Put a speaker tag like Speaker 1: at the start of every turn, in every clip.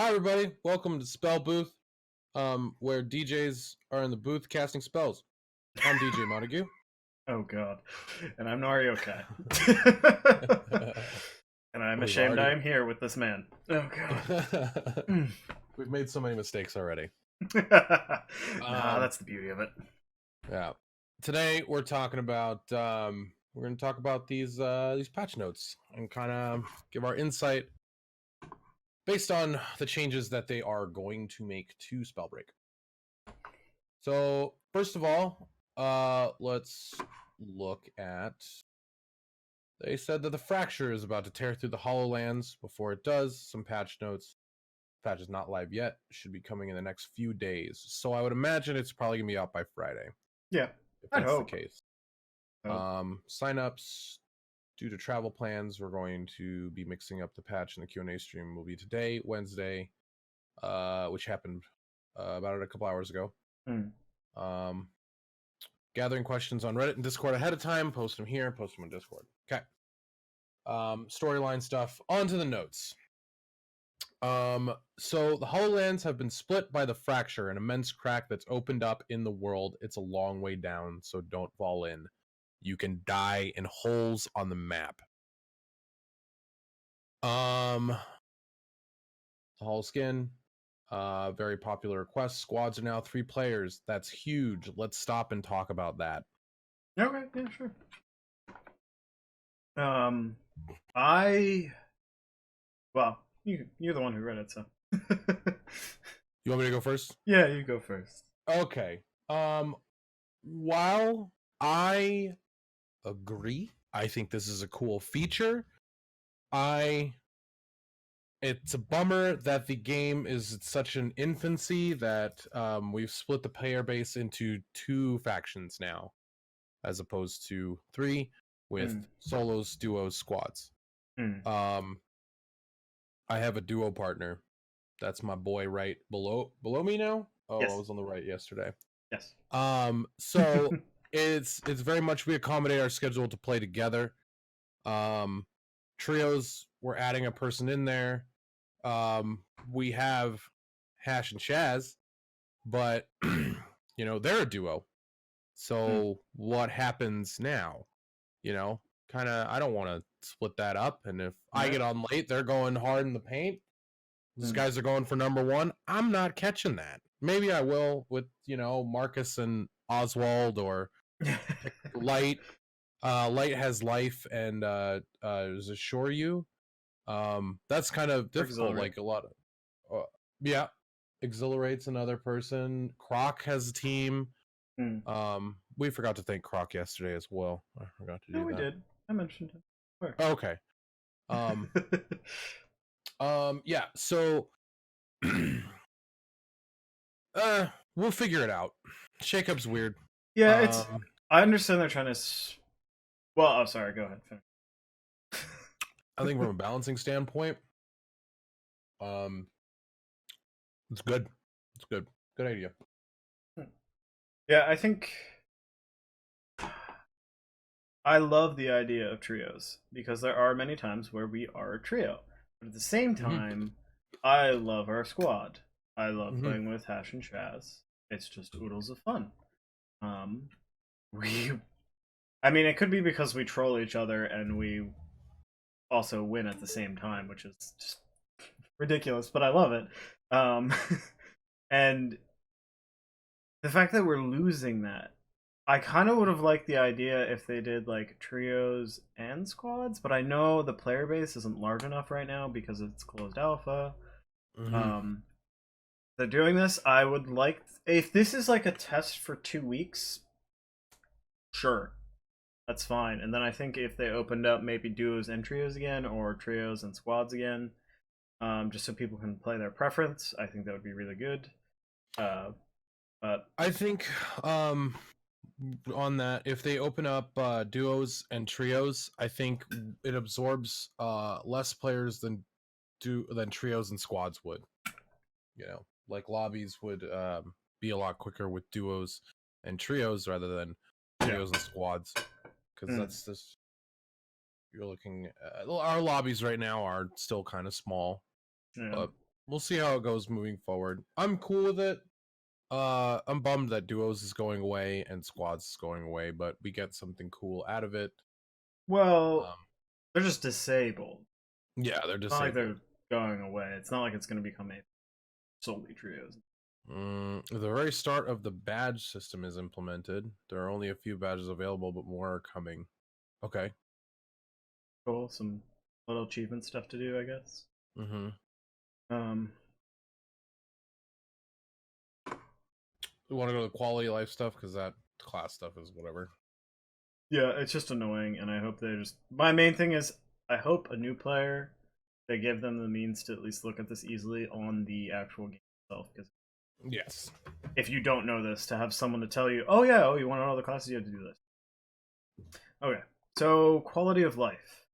Speaker 1: Hi, everybody. Welcome to Spellbooth, where DJs are in the booth casting spells. I'm DJ Montague.
Speaker 2: Oh god. And I'm Narioka. And I'm ashamed I am here with this man. Oh god.
Speaker 1: We've made so many mistakes already.
Speaker 2: Nah, that's the beauty of it.
Speaker 1: Yeah. Today we're talking about we're going to talk about these patch notes and kind of give our insight based on the changes that they are going to make to Spellbreak. So first of all, let's look at. They said that the fracture is about to tear through the HoloLands. Before it does, some patch notes. Patch is not live yet. Should be coming in the next few days. So I would imagine it's probably gonna be out by Friday.
Speaker 2: Yeah,
Speaker 1: if
Speaker 2: I
Speaker 1: that's
Speaker 2: hope.
Speaker 1: the case. Signups due to travel plans. We're going to be mixing up the patch and the Q&A stream. Will be today, Wednesday, which happened about a couple hours ago. Gathering questions on Reddit and Discord ahead of time. Post them here. Post them on Discord. Okay. Storyline stuff. On to the notes. So the HoloLands have been split by the fracture, an immense crack that's opened up in the world. It's a long way down, so don't fall in. You can die in holes on the map. The Holo skin, very popular request. Squads are now 3 players. That's huge. Let's stop and talk about that.
Speaker 2: Okay, yeah, sure. Well, you're the one who read it, so.
Speaker 1: You want me to go first?
Speaker 2: Yeah, you go first.
Speaker 1: Okay. While I agree, I think this is a cool feature. It's a bummer that the game is at such an infancy that we've split the player base into 2 factions now, as opposed to 3 with solos, duos, squads. I have a duo partner. That's my boy right below me now. Oh, yes. I was on the right yesterday.
Speaker 2: Yes.
Speaker 1: So it's very much we accommodate our schedule to play together. Trios, we're adding a person in there. We have Hash and Shaz, but they're a duo. So what happens now? Kind of I don't want to split that up, and if I get on late, they're going hard in the paint. These guys are going for number 1. I'm not catching that. Maybe I will with, Marcus and Oswald or Light. Light has life and is assure you. That's kind of difficult. Like a lot of yeah. Exhilarate's another person. Croc has a team. We forgot to thank Croc yesterday as well. I forgot to do that.
Speaker 2: No, we did. I mentioned it. Where?
Speaker 1: Okay. Yeah, so we'll figure it out. Shakeup's weird.
Speaker 2: Yeah, it's I understand they're trying to well, oh sorry, go ahead.
Speaker 1: I think from a balancing standpoint, it's good. It's good. Good idea.
Speaker 2: Yeah, I think I love the idea of trios because there are many times where we are a trio. But at the same time, I love our squad. I love playing with Hash and Shaz. It's just oodles of fun. I mean, it could be because we troll each other and we also win at the same time, which is just ridiculous, but I love it. And the fact that we're losing that, I kind of would have liked the idea if they did like trios and squads, but I know the player base isn't large enough right now because it's closed alpha. They're doing this. I would like, if this is like a test for 2 weeks, sure, that's fine. And then I think if they opened up maybe duos and trios again, or trios and squads again, just so people can play their preference, I think that would be really good. But
Speaker 1: I think on that, if they open up duos and trios, I think it absorbs less players than trios and squads would. Like lobbies would be a lot quicker with duos and trios rather than trios and squads, because that's just, you're looking at, our lobbies right now are still kind of small, but We'll see how it goes moving forward. I'm cool with it. I'm bummed that duos is going away and squads is going away, but we get something cool out of it.
Speaker 2: Well, they're just disabled.
Speaker 1: Yeah, they're
Speaker 2: It's not like
Speaker 1: disabled.
Speaker 2: they're going away. It's not like it's going to become a solely trios.
Speaker 1: The very start of the badge system is implemented. There are only a few badges available, but more are coming. Okay.
Speaker 2: Cool. Some little achievement stuff to do, I guess.
Speaker 1: Mm-hmm. We want to go to the quality of life stuff because that class stuff is whatever.
Speaker 2: Yeah, it's just annoying, and I hope they just. My main thing is, I hope a new player, they give them the means to at least look at this easily on the actual game itself. Because
Speaker 1: yes,
Speaker 2: if you don't know this, to have someone to tell you, oh yeah, oh you want to know all the classes, you have to do this. Okay, so quality of life.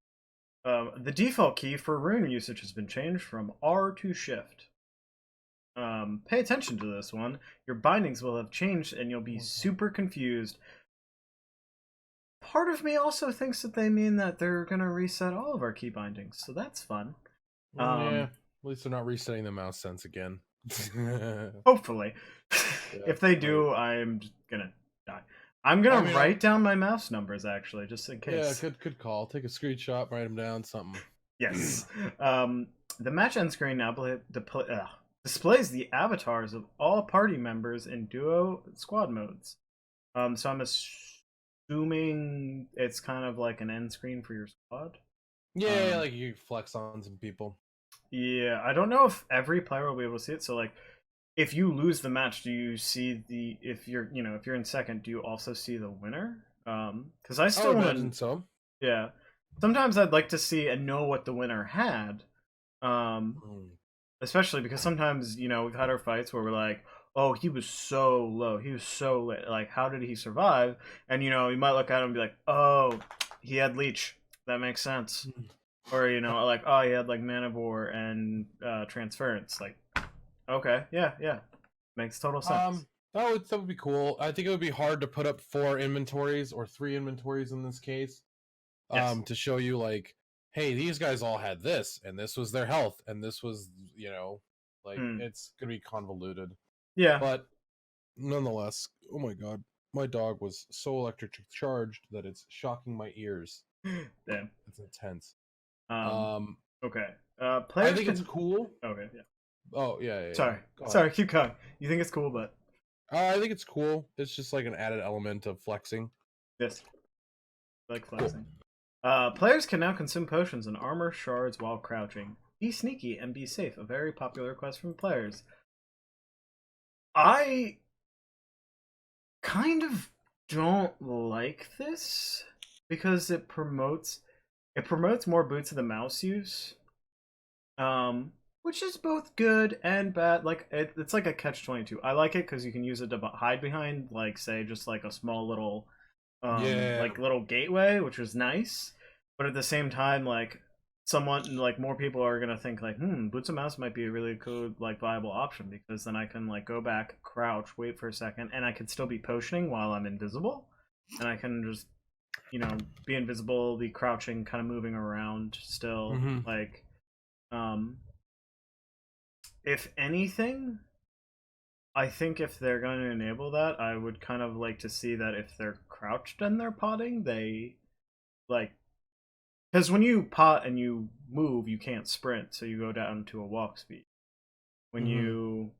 Speaker 2: The default key for rune usage has been changed from R to Shift. Pay attention to this one. Your bindings will have changed, and you'll be super confused. Part of me also thinks that they mean that they're gonna reset all of our key bindings, so that's fun.
Speaker 1: Yeah, at least they're not resetting the mouse sense again.
Speaker 2: Hopefully.
Speaker 1: Yeah,
Speaker 2: if they do, I'm just gonna die. I'm gonna write down my mouse numbers actually, just in case.
Speaker 1: Yeah, good call. Take a screenshot, write them down, something.
Speaker 2: Yes. The match end screen now displays the avatars of all party members in duo squad modes. So I'm assuming it's kind of like an end screen for your squad.
Speaker 1: Yeah, like you flex on some people.
Speaker 2: Yeah, I don't know if every player will be able to see it. So like, if you lose the match, do you see the if you're in second, do you also see the winner? Because I still
Speaker 1: imagine so.
Speaker 2: Yeah, sometimes I'd like to see and know what the winner had. Especially because sometimes we've had our fights where we're like, oh, he was so low, he was so lit. Like, how did he survive? And you might look at him and be like, oh, he had leech. That makes sense. Or like, oh, he had like manivore and transference. Like, okay, yeah, makes total sense.
Speaker 1: That would be cool. I think it would be hard to put up 4 inventories or 3 inventories in this case.
Speaker 2: Yes.
Speaker 1: To show you like, hey, these guys all had this, and this was their health, and this was it's gonna be convoluted.
Speaker 2: Yeah.
Speaker 1: But nonetheless, oh my god, my dog was so electric charged that it's shocking my ears.
Speaker 2: Damn.
Speaker 1: It's intense.
Speaker 2: Okay.
Speaker 1: I think it's cool.
Speaker 2: Okay. Yeah.
Speaker 1: Oh yeah.
Speaker 2: Sorry. Keep going. You think it's cool, but
Speaker 1: I think it's cool. It's just like an added element of flexing.
Speaker 2: Yes. Like flexing. Cool. Players can now consume potions and armor shards while crouching. Be sneaky and be safe. A very popular request from players. I kind of don't like this because it promotes more boots of the mouse use. Which is both good and bad. Like it's like a catch-22. I like it because you can use it to hide behind, like say just like a small little like little gateway, which was nice. But at the same time, like more people are gonna think like, boots of mouse might be a really cool, like viable option, because then I can like go back, crouch, wait for a second, and I could still be potioning while I'm invisible, and I can just be invisible, be crouching, kind of moving around still. Like if anything, I think if they're going to enable that, I would kind of like to see that if they're crouched and they're potting, they like, because when you pot and you move, you can't sprint, so you go down to a walk speed. When you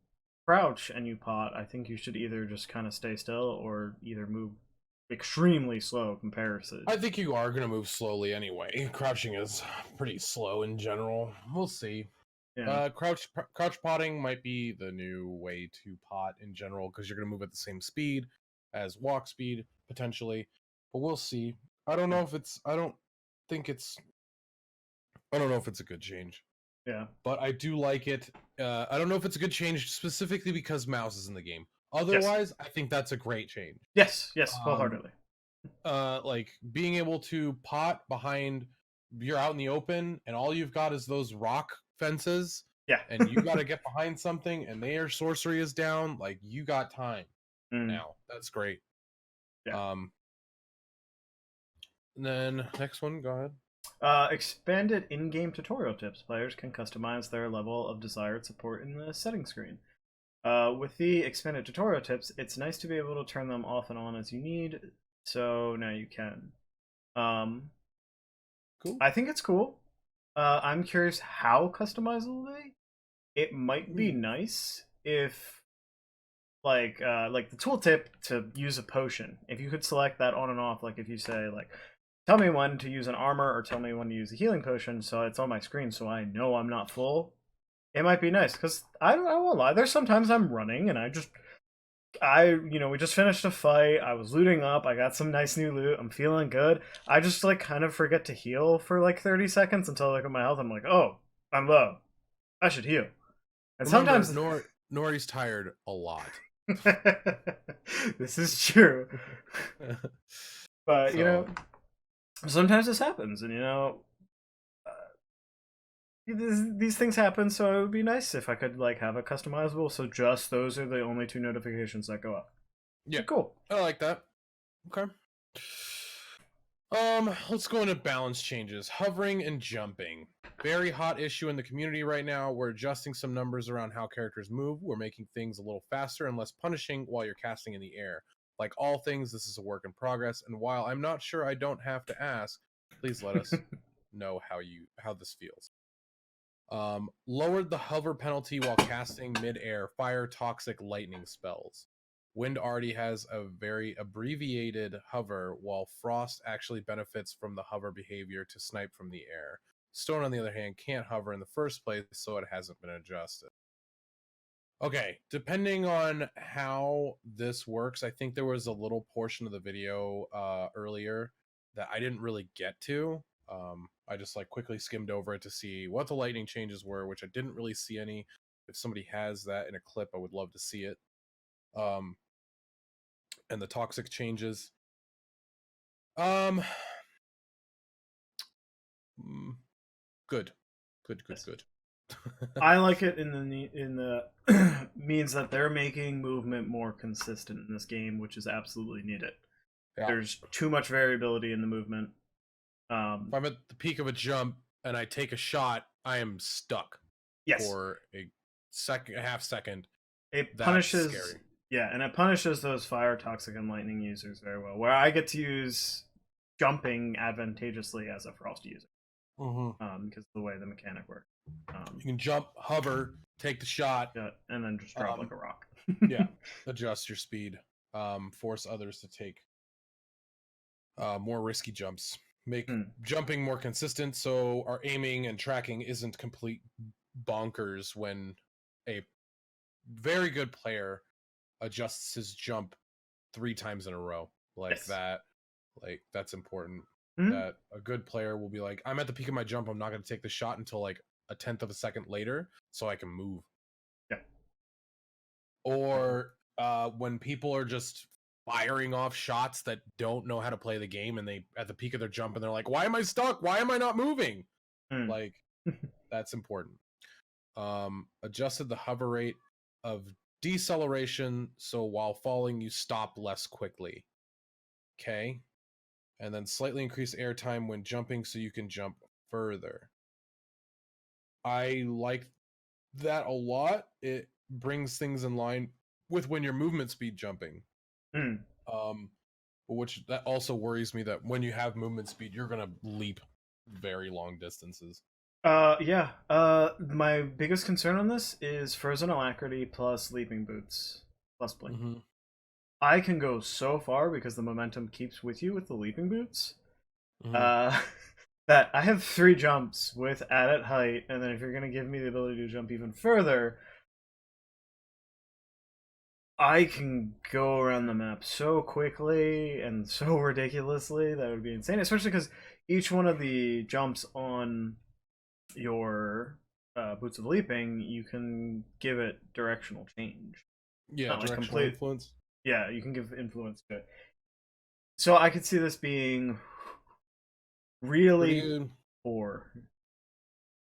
Speaker 2: crouch and you pot, I think you should either just kind of stay still or either move extremely slow comparison.
Speaker 1: I think you are going to move slowly anyway. Crouching is pretty slow in general. We'll see. Yeah. Crouch potting might be the new way to pot in general, because you're going to move at the same speed as walk speed potentially, but we'll see. I don't know if it's a good change.
Speaker 2: Yeah,
Speaker 1: but I do like it. I don't know if it's a good change specifically because mouse is in the game. Otherwise, I think that's a great change.
Speaker 2: Yes, wholeheartedly.
Speaker 1: Like being able to pot behind, you're out in the open and all you've got is those rock fences.
Speaker 2: Yeah.
Speaker 1: And you got to get behind something and their sorcery is down. Like, you got time now. That's great.
Speaker 2: Yeah.
Speaker 1: And then next one, go ahead.
Speaker 2: Expanded in-game tutorial tips. Players can customize their level of desired support in the settings screen. With the expanded tutorial tips, it's nice to be able to turn them off and on as you need. So now you can.
Speaker 1: Cool.
Speaker 2: I think it's cool. I'm curious how customizable they. It might be nice if, like the tooltip to use a potion. If you could select that on and off, like if you say like, tell me when to use an armor or tell me when to use a healing potion, so it's on my screen so I know I'm not full. It might be nice because I won't lie. There's sometimes I'm running and we just finished a fight. I was looting up. I got some nice new loot. I'm feeling good. I just like kind of forget to heal for like 30 seconds until I look at my health. I'm like, oh, I'm low. I should heal. And
Speaker 1: Remember,
Speaker 2: sometimes
Speaker 1: Nori's tired a lot.
Speaker 2: this is true. But
Speaker 1: So,
Speaker 2: sometimes this happens, and these things happen. So it would be nice if I could like have it customizable. So just those are the only 2 notifications that go up.
Speaker 1: yeah,
Speaker 2: Cool.
Speaker 1: I like that. Okay. Let's go into balance changes. Hovering and jumping. Very hot issue in the community right now. We're adjusting some numbers around how characters move. We're making things a little faster and less punishing while you're casting in the air. Like all things, this is a work in progress, and while I'm not sure I don't have to ask, please let us know how this feels. Lowered the hover penalty while casting mid-air fire toxic lightning spells. Wind already has a very abbreviated hover, while Frost actually benefits from the hover behavior to snipe from the air. Stone, on the other hand, can't hover in the first place, so it hasn't been adjusted. Okay, depending on how this works, I think there was a little portion of the video earlier that I didn't really get to. I just like quickly skimmed over it to see what the lightning changes were, which I didn't really see any. If somebody has that in a clip, I would love to see it. And the toxic changes. Good.
Speaker 2: I like it in the means that they're making movement more consistent in this game, which is absolutely needed.
Speaker 1: Yeah.
Speaker 2: There's too much variability in the movement.
Speaker 1: If I'm at the peak of a jump and I take a shot, I am stuck for a half second.
Speaker 2: It
Speaker 1: That's
Speaker 2: punishes,
Speaker 1: scary.
Speaker 2: yeah, and it punishes those fire, toxic, and lightning users very well. Where I get to use jumping advantageously as a frost user, because of the way the mechanic works.
Speaker 1: You can jump, hover, take the shot,
Speaker 2: and then just drop like a rock.
Speaker 1: Yeah, adjust your speed, force others to take more risky jumps, make jumping more consistent, so our aiming and tracking isn't complete bonkers when a very good player adjusts his jump 3 times in a row like that. Like that's important. That a good player will be like, I'm at the peak of my jump, I'm not going to take the shot until like a 1/10 of a second later so I can move. Or when people are just firing off shots that don't know how to play the game, and they at the peak of their jump and they're like, why am I stuck? Why am I not moving? Like that's important. Adjusted the hover rate of deceleration, so while falling you stop less quickly. Okay. And then slightly increase air time when jumping so you can jump further. I like that a lot. It brings things in line with when your movement speed jumping. Which that also worries me that when you have movement speed, you're gonna leap very long distances.
Speaker 2: My biggest concern on this is frozen alacrity plus leaping boots plus blink. I can go so far because the momentum keeps with you with the leaping boots. That I have 3 jumps with added height, and then if you're going to give me the ability to jump even further, I can go around the map so quickly and so ridiculously that would be insane, especially because each one of the jumps on your Boots of Leaping, you can give it directional change.
Speaker 1: Yeah,
Speaker 2: not
Speaker 1: directional
Speaker 2: like complete
Speaker 1: influence.
Speaker 2: Yeah, you can give influence to it. So I could see this being really poor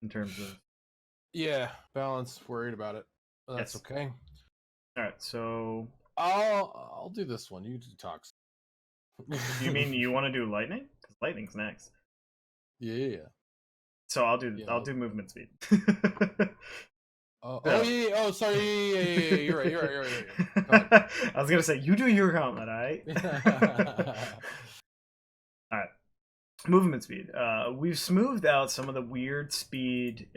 Speaker 2: in terms of
Speaker 1: balance. Worried about it. That's okay.
Speaker 2: All right, so
Speaker 1: I'll do this one. You do talks.
Speaker 2: You mean you want to do lightning? Because lightning's next.
Speaker 1: Yeah.
Speaker 2: So I'll
Speaker 1: Yeah.
Speaker 2: do movement speed.
Speaker 1: Oh
Speaker 2: So.
Speaker 1: yeah. Oh sorry. Yeah. You're right. You're right. Go ahead.
Speaker 2: I was gonna say you do your comment, alright? Alright. Movement speed. We've smoothed out some of the weird speed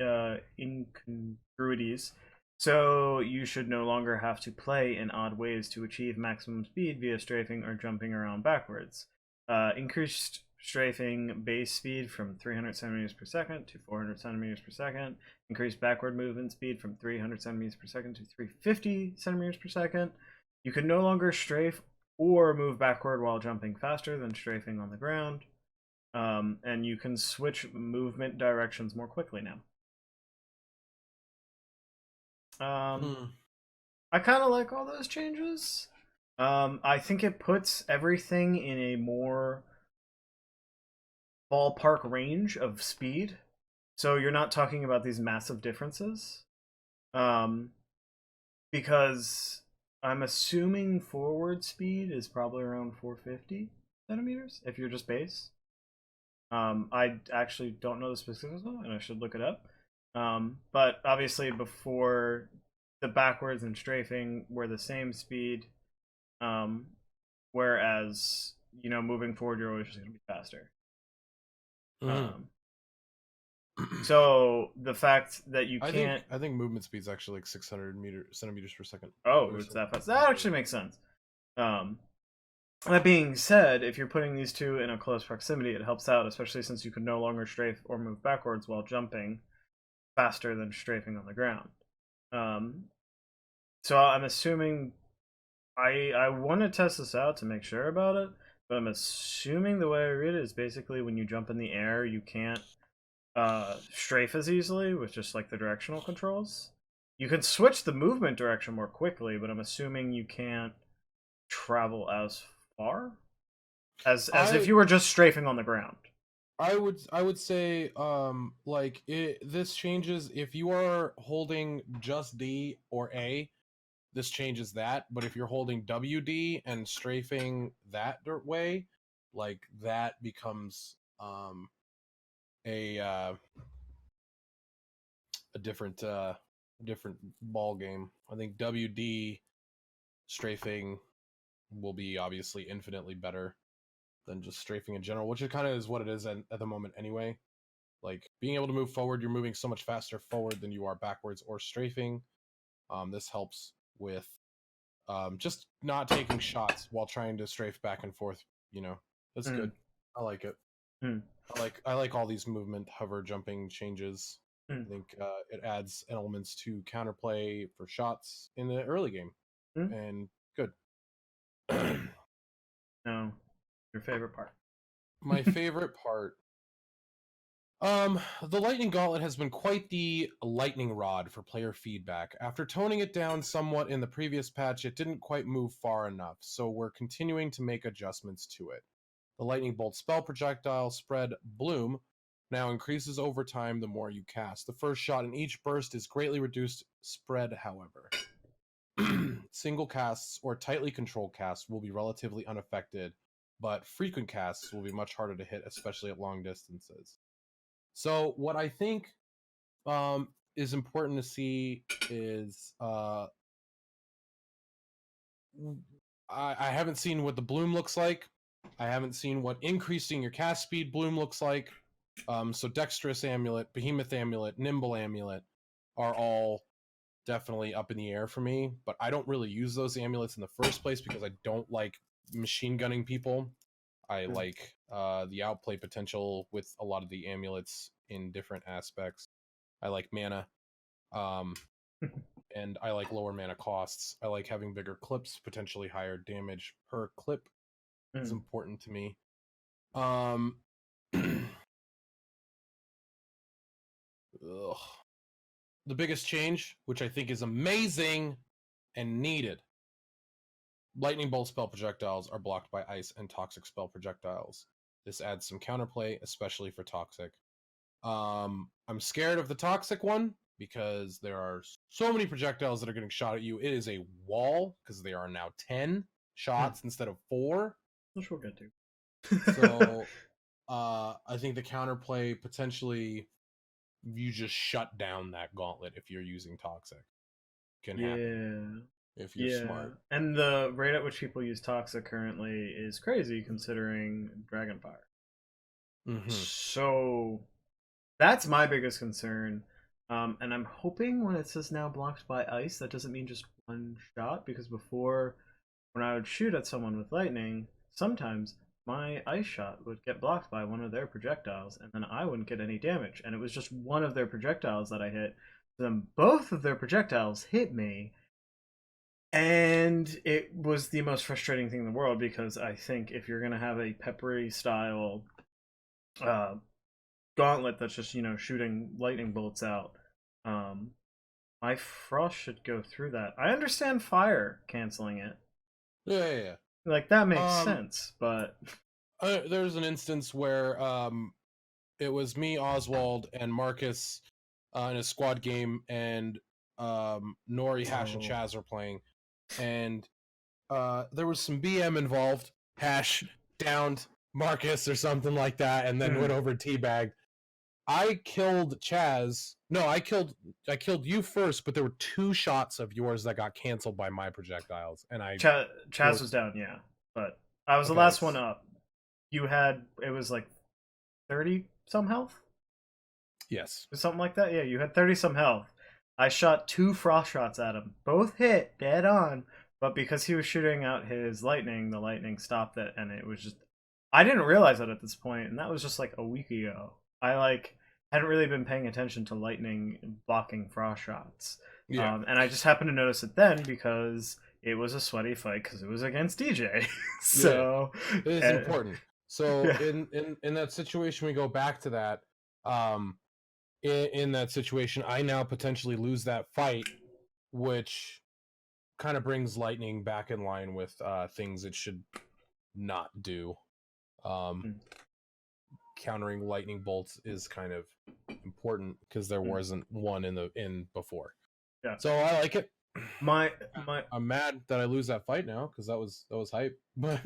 Speaker 2: incongruities, so you should no longer have to play in odd ways to achieve maximum speed via strafing or jumping around backwards. Increased strafing base speed from 300 centimeters per second to 400 centimeters per second. Increased backward movement speed from 300 centimeters per second to 350 centimeters per second. You can no longer strafe or move backward while jumping faster than strafing on the ground. And you can switch movement directions more quickly now. I kind of like all those changes. I think it puts everything in a more ballpark range of speed. So you're not talking about these massive differences. Because I'm assuming forward speed is probably around 450 centimeters if you're just base. I actually don't know the specifics though, and I should look it up. But obviously, before the backwards and strafing were the same speed, whereas moving forward, you're always just going to be faster. So the fact that you can't,
Speaker 1: I think movement speed's actually like 600 centimeters per second.
Speaker 2: oh, it's that fast. That actually makes sense. That being said, if you're putting these two in a close proximity, it helps out, especially since you can no longer strafe or move backwards while jumping faster than strafing on the ground. So I'm assuming I want to test this out to make sure about it, but I'm assuming the way I read it is basically when you jump in the air, you can't strafe as easily with just like the directional controls. You can switch the movement direction more quickly, but I'm assuming you can't travel as far as if you were just strafing on the ground.
Speaker 1: I would say like this changes if you are holding just D or A, this changes that, but if you're holding WD and strafing that way, like that becomes a different ball game. I think WD strafing will be obviously infinitely better than just strafing in general, which it kind of is what it is at the moment anyway. Like being able to move forward, you're moving so much faster forward than you are backwards or strafing. This helps with just not taking shots while trying to strafe back and forth. That's good. I like it. I like all these movement, hover, jumping changes. I think it adds elements to counterplay for shots in the early game, and good.
Speaker 2: No, your favorite part?
Speaker 1: My favorite part. The lightning gauntlet has been quite the lightning rod for player feedback. After toning it down somewhat in the previous patch, it didn't quite move far enough, so we're continuing to make adjustments to it. The lightning bolt spell projectile spread bloom now increases over time the more you cast. The first shot in each burst is greatly reduced spread, however. Single casts or tightly controlled casts will be relatively unaffected, but frequent casts will be much harder to hit, especially at long distances. So what I think is important to see is I haven't seen what the bloom looks like. I haven't seen what increasing your cast speed bloom looks like. So Dexterous Amulet, Behemoth Amulet, Nimble Amulet are all definitely up in the air for me, but I don't really use those amulets in the first place because I don't like machine gunning people. I like the outplay potential with a lot of the amulets in different aspects. I like mana, and I like lower mana costs. I like having bigger clips, potentially higher damage per clip is important to me. The biggest change, which I think is amazing and needed. Lightning bolt spell projectiles are blocked by ice and toxic spell projectiles. This adds some counterplay, especially for toxic. I'm scared of the toxic one because there are so many projectiles that are getting shot at you. It is a wall because there are now 10 shots instead of 4.
Speaker 2: Which we'll get to.
Speaker 1: So I think the counterplay potentially, you just shut down that gauntlet if you're using toxic, can happen if you're
Speaker 2: Yeah.
Speaker 1: smart.
Speaker 2: And the rate at which people use toxic currently is crazy considering Dragonfire.
Speaker 1: Mm-hmm.
Speaker 2: So that's my biggest concern. And I'm hoping when it says now blocked by ice, that doesn't mean just one shot, because before, when I would shoot at someone with lightning, sometimes my ice shot would get blocked by one of their projectiles, and then I wouldn't get any damage. And it was just one of their projectiles that I hit. Then both of their projectiles hit me, and it was the most frustrating thing in the world, because I think if you're going to have a peppery style uh, gauntlet that's just, shooting lightning bolts out, um, my frost should go through that. I understand fire canceling it.
Speaker 1: Yeah.
Speaker 2: Like, that makes
Speaker 1: Um,
Speaker 2: sense, but
Speaker 1: there's an instance where it was me, Oswald, and Marcus in a squad game, and Nori, Hash, and Chaz were playing, and there was some BM involved. Hash downed Marcus or something like that, and then went over teabagged. I killed Chaz. No, I killed you first, but there were 2 shots of yours that got canceled by my projectiles, and
Speaker 2: Chaz was down, yeah, but I was the last one up. You had, it was like 30 some health?
Speaker 1: Yes.
Speaker 2: Something like that? Yeah, you had 30 some health. I shot 2 frost shots at him. Both hit dead on, but because he was shooting out his lightning, the lightning stopped it, and it was just, I didn't realize it at this point, and that was just like a week ago. I hadn't really been paying attention to lightning blocking frost shots.
Speaker 1: Yeah.
Speaker 2: And I just happened to notice it then because it was a sweaty fight, because it was against DJ. So
Speaker 1: it is important. So
Speaker 2: yeah.
Speaker 1: in that situation, we go back to that. In that situation, I now potentially lose that fight, which kind of brings lightning back in line with things it should not do. Countering lightning bolts is kind of important because there wasn't one in before.
Speaker 2: Yeah.
Speaker 1: So I like it.
Speaker 2: I'm
Speaker 1: mad that I lose that fight now because that was hype. But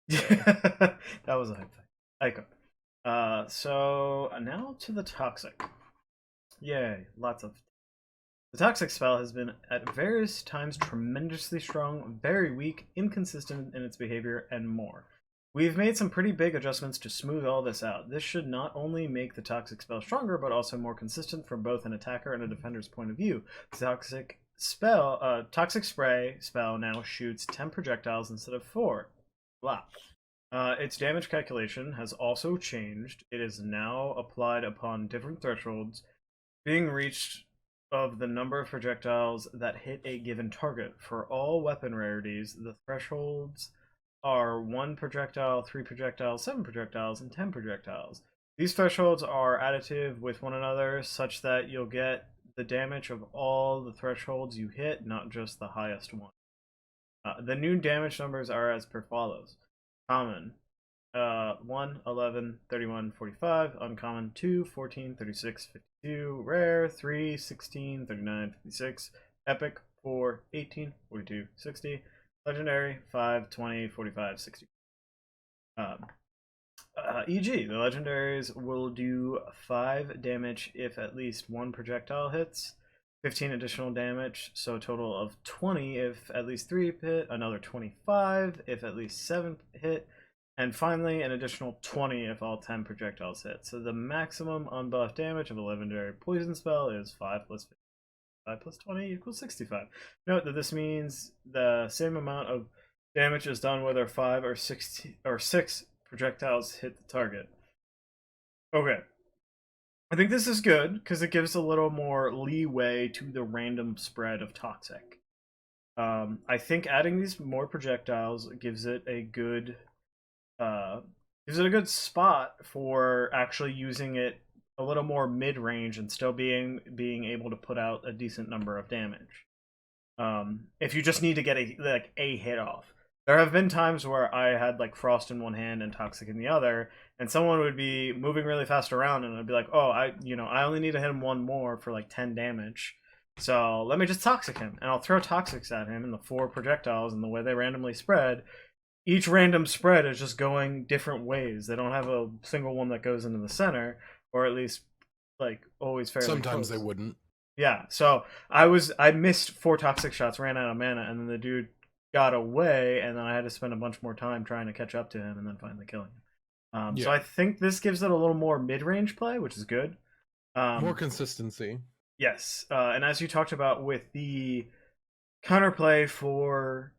Speaker 2: that was a hype fight. So now to the toxic. Yay, lots of. The toxic spell has been at various times tremendously strong, very weak, inconsistent in its behavior, and more. We've made some pretty big adjustments to smooth all this out. This should not only make the toxic spell stronger, but also more consistent from both an attacker and a defender's point of view. The toxic spray spell now shoots 10 projectiles instead of 4. Blah. Its damage calculation has also changed. It is now applied upon different thresholds being reached of the number of projectiles that hit a given target. For all weapon rarities, the thresholds are 1 projectile, 3 projectiles, 7 projectiles, and 10 projectiles. These thresholds are additive with one another such that you'll get the damage of all the thresholds you hit, not just the highest one. The new damage numbers are as per follows. Common 1, 11, 31, 45. Uncommon 2, 14, 36, 52. Rare 3, 16, 39, 56. Epic 4, 18, 42, 60. Legendary 5, 20, 45, 60. E.g., the legendaries will do 5 damage if at least 1 projectile hits, 15 additional damage, so a total of 20 if at least 3 hit, another 25 if at least 7 hit, and finally an additional 20 if all 10 projectiles hit. So the maximum unbuffed damage of a legendary poison spell is 5 plus 50. 5 plus 20 equals 65. Note that this means the same amount of damage is done whether 5 or 6 projectiles hit the target. Okay. I think this is good because it gives a little more leeway to the random spread of toxic. I think adding these more projectiles gives it a good spot for actually using it a little more mid-range and still being able to put out a decent number of damage. If you just need to get a hit off. There have been times where I had like frost in one hand and toxic in the other, and someone would be moving really fast around, and I'd be like, "Oh, I only need to hit him one more for like 10 damage. So let me just toxic him, and I'll throw toxics at him, and the 4 projectiles and the way they randomly spread, each random spread is just going different ways. They don't have a single one that goes into the center, or at least like always fairly
Speaker 1: Sometimes
Speaker 2: close.
Speaker 1: they wouldn't.
Speaker 2: Yeah, so I missed 4 toxic shots, ran out of mana, and then the dude got away, and then I had to spend a bunch more time trying to catch up to him, and then finally killing him. So I think this gives it a little more mid-range play, which is good.
Speaker 1: More consistency.
Speaker 2: Yes, and as you talked about with the counterplay for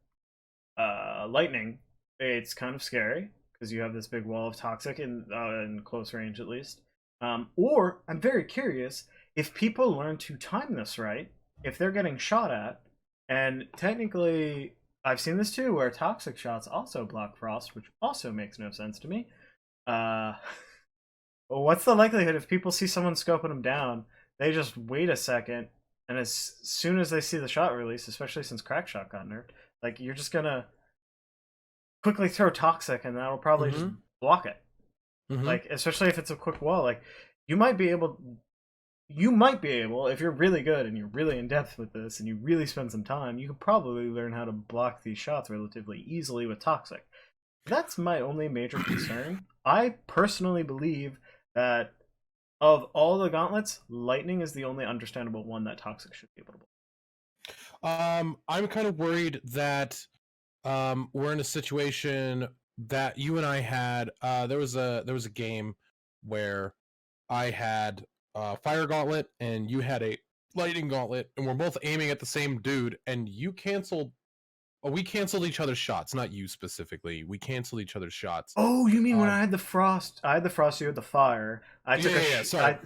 Speaker 2: lightning, it's kind of scary because you have this big wall of toxic in close range, at least. Or I'm very curious if people learn to time this right, if they're getting shot at, and technically I've seen this too, where toxic shots also block frost, which also makes no sense to me. What's the likelihood if people see someone scoping them down, they just wait a second, and as soon as they see the shot release, especially since crack shot got nerfed, like you're just gonna quickly throw toxic, and that'll probably just block it. Like, especially if it's a quick wall, like you might be able, if you're really good and you're really in depth with this and you really spend some time, you could probably learn how to block these shots relatively easily with toxic. That's my only major concern. I personally believe that of all the gauntlets, lightning is the only understandable one that toxic should be able to block.
Speaker 1: I'm kind of worried that we're in a situation that you and I had. There was a game where I had fire gauntlet and you had a lightning gauntlet, and we're both aiming at the same dude, and you canceled. We canceled each other's shots, not you specifically. We canceled each other's shots.
Speaker 2: Oh, you mean when I had the frost? I had the frost, you had the fire. I took
Speaker 1: sorry.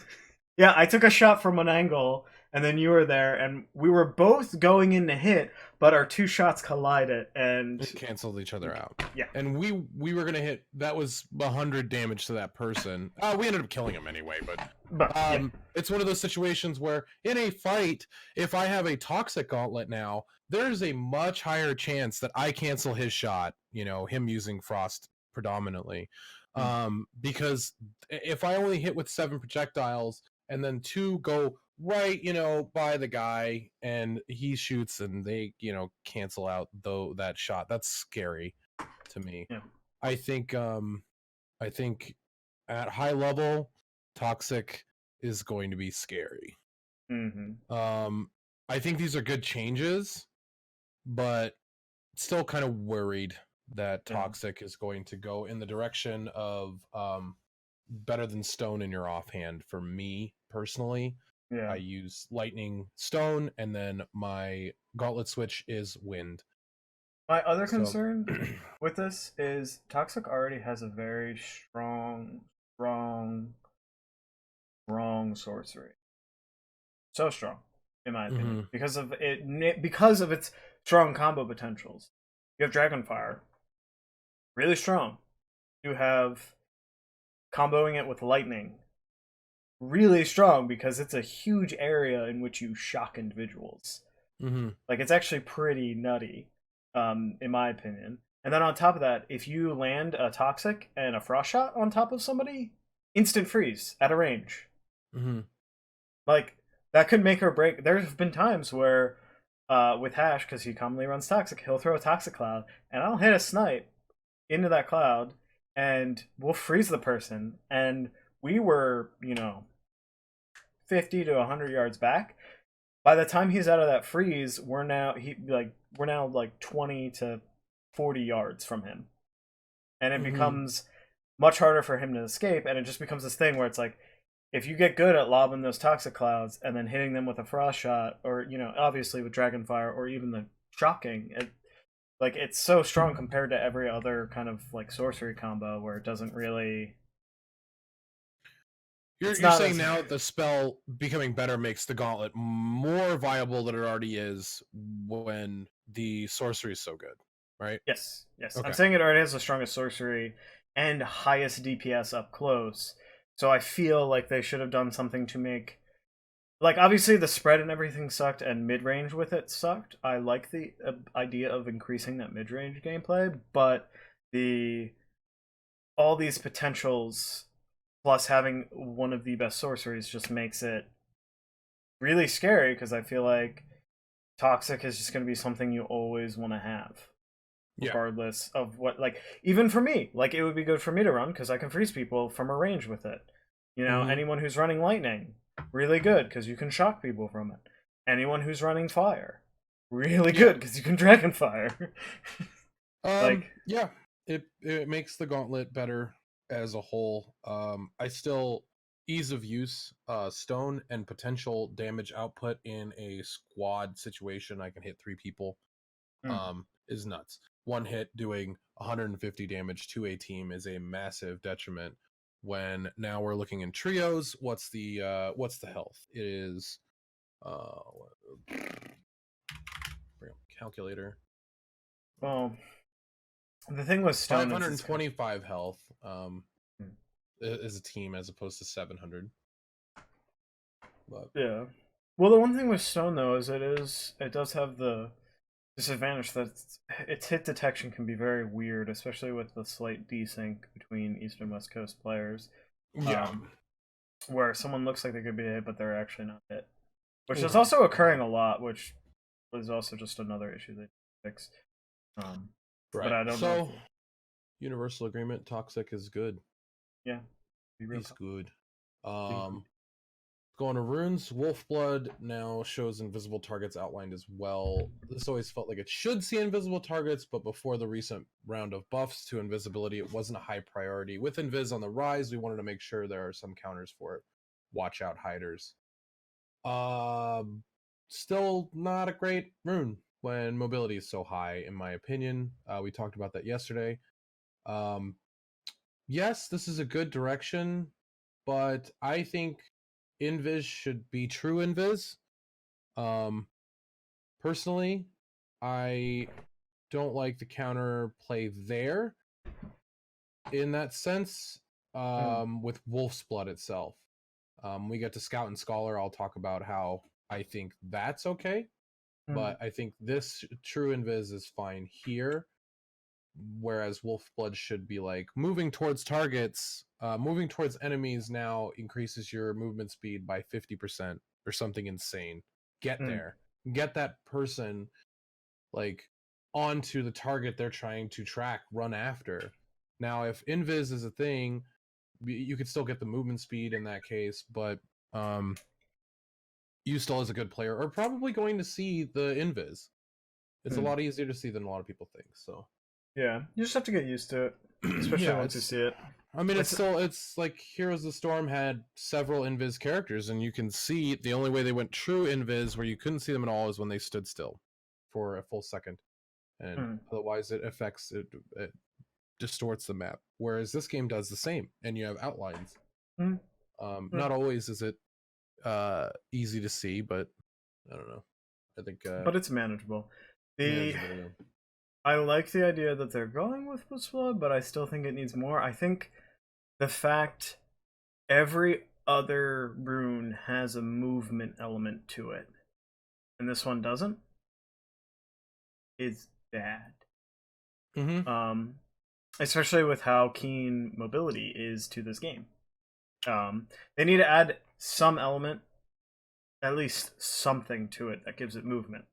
Speaker 2: I took a shot from an angle, and then you were there, and we were both going in to hit, but our 2 shots collided and
Speaker 1: canceled each other out.
Speaker 2: Yeah,
Speaker 1: and we were gonna hit. That was 100 damage to that person. We ended up killing him anyway, but it's one of those situations where in a fight, if I have a toxic gauntlet now, there's a much higher chance that I cancel his shot. You know, him using frost predominantly, because if I only hit with 7 projectiles and then 2 go right, by the guy, and he shoots and they, cancel out that shot. That's scary to me.
Speaker 2: Yeah.
Speaker 1: I think at high level, toxic is going to be scary. I think these are good changes, but still kind of worried that toxic is going to go in the direction of better than stone in your offhand for me personally.
Speaker 2: Yeah.
Speaker 1: I use lightning, stone, and then my gauntlet switch is wind.
Speaker 2: My other concern with this is toxic already has a very strong sorcery. So strong, in my opinion, because of its strong combo potentials. You have Dragonfire, really strong. You have comboing it with lightning, really strong because it's a huge area in which you shock individuals. Like, it's actually pretty nutty, in my opinion. And then on top of that, if you land a toxic and a frost shot on top of somebody, instant freeze at a range. Like, that could make or break. There have been times where with Hash, because he commonly runs toxic, he'll throw a toxic cloud and I'll hit a snipe into that cloud and we'll freeze the person, and we were 50 to 100 yards back. By the time he's out of that freeze, we're now 20 to 40 yards from him, and it becomes much harder for him to escape. And it just becomes this thing where it's like, if you get good at lobbing those toxic clouds and then hitting them with a frost shot, or obviously with Dragonfire, or even the shocking, it's so strong compared to every other kind of like sorcery combo where it doesn't really.
Speaker 1: You're saying now the spell becoming better makes the gauntlet more viable than it already is when the sorcery is so good, right?
Speaker 2: Yes. Okay. I'm
Speaker 1: Okay.
Speaker 2: saying it already has the strongest sorcery and highest DPS up close. So I feel like they should have done something to make, like, obviously the spread and everything sucked, and mid-range with it sucked. I like the idea of increasing that mid-range gameplay, but all these potentials plus having one of the best sorceries just makes it really scary, because I feel like toxic is just going to be something you always want to have. regardless of what. Like, even for me, like, it would be good for me to run because I can freeze people from a range with it. You know, anyone who's running lightning, really good because you can shock people from it. Anyone who's running fire, really good because you can dragon fire. Like,
Speaker 1: yeah, it makes the gauntlet better as a whole. I still ease of use, stone and potential damage output in a squad situation. I can hit 3 people. Is nuts. One hit doing 150 damage to a team is a massive detriment. When now we're looking in trios, what's the health? It is calculator.
Speaker 2: well, the thing with stone
Speaker 1: 525 health is a team as opposed to 700. But
Speaker 2: yeah. Well, the one thing with stone though is it does have the disadvantage that its hit detection can be very weird, especially with the slight desync between East and West Coast players.
Speaker 1: yeah,
Speaker 2: Where someone looks like they could be hit, but they're actually not hit, which is also occurring a lot, which is also just another issue they fix.
Speaker 1: right.
Speaker 2: But I don't
Speaker 1: so,
Speaker 2: know.
Speaker 1: Universal agreement: toxic is good.
Speaker 2: Yeah,
Speaker 1: He's good. Going to runes, Wolfblood now shows invisible targets outlined as well. This always felt like it should see invisible targets, but before the recent round of buffs to invisibility, it wasn't a high priority. With Invis on the rise, we wanted to make sure there are some counters for it. Watch out, hiders. Still not a great rune when mobility is so high, in my opinion. We talked about that yesterday. Yes, this is a good direction, but I think Invis should be true Invis. Personally, I don't like the counter play there in that sense. With Wolf's Blood itself, we get to Scout and Scholar. I'll talk about how I think that's okay, but I think this true Invis is fine here. Whereas Wolfblood should be like moving towards targets, moving towards enemies now increases your movement speed by 50% or something insane. Get there. Get that person like onto the target they're trying to track, run after. Now, if Invis is a thing, you could still get the movement speed in that case, but you still as a good player are probably going to see the Invis. It's a lot easier to see than a lot of people think, so.
Speaker 2: Yeah, you just have to get used to it, especially once you see it.
Speaker 1: I mean, it's like Heroes of the Storm had several Invis characters, and you can see the only way they went true Invis, where you couldn't see them at all, is when they stood still for a full second, and otherwise it affects it distorts the map. Whereas this game does the same, and you have outlines. Not always is it easy to see, but I don't know. I think,
Speaker 2: but it's manageable. I like the idea that they're going with Wolfblood, but I still think it needs more. I think the fact every other rune has a movement element to it, and this one doesn't, is bad. Especially with how keen mobility is to this game. They need to add some element, at least something to it that gives it movement.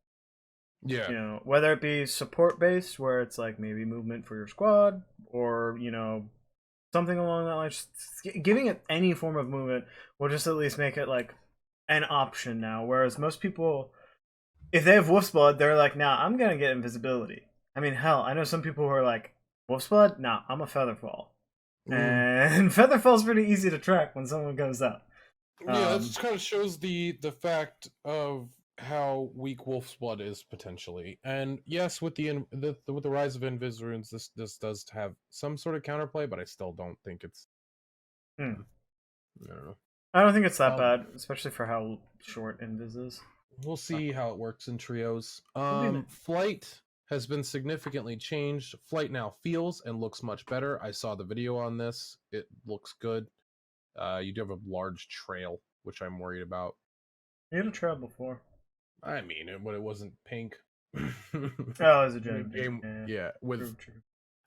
Speaker 1: Yeah.
Speaker 2: You know, whether it be support based, where it's like maybe movement for your squad, or, you know, something along that line. Just giving it any form of movement will just at least make it like an option now. Whereas most people, if they have Wolf's Blood, they're like, nah, I'm gonna get invisibility. I mean, hell, I know some people who are like, Wolf's Blood? Nah, I'm a Featherfall. And Featherfall's pretty easy to track when someone goes up.
Speaker 1: Yeah, that just kind of shows the fact of how weak Wolf's Blood is potentially. And yes, with the rise of Invis runes, this does have some sort of counterplay, but I still don't think it's. I don't know.
Speaker 2: I don't think it's that bad, especially for how short Invis is.
Speaker 1: We'll see how it works in trios. Flight has been significantly changed. Flight now feels and looks much better. I saw the video on this. It looks good. You do have a large trail, which I'm worried about.
Speaker 2: You had a trail before.
Speaker 1: I mean, when it wasn't pink.
Speaker 2: Oh, it was a game.
Speaker 1: Yeah, with. True.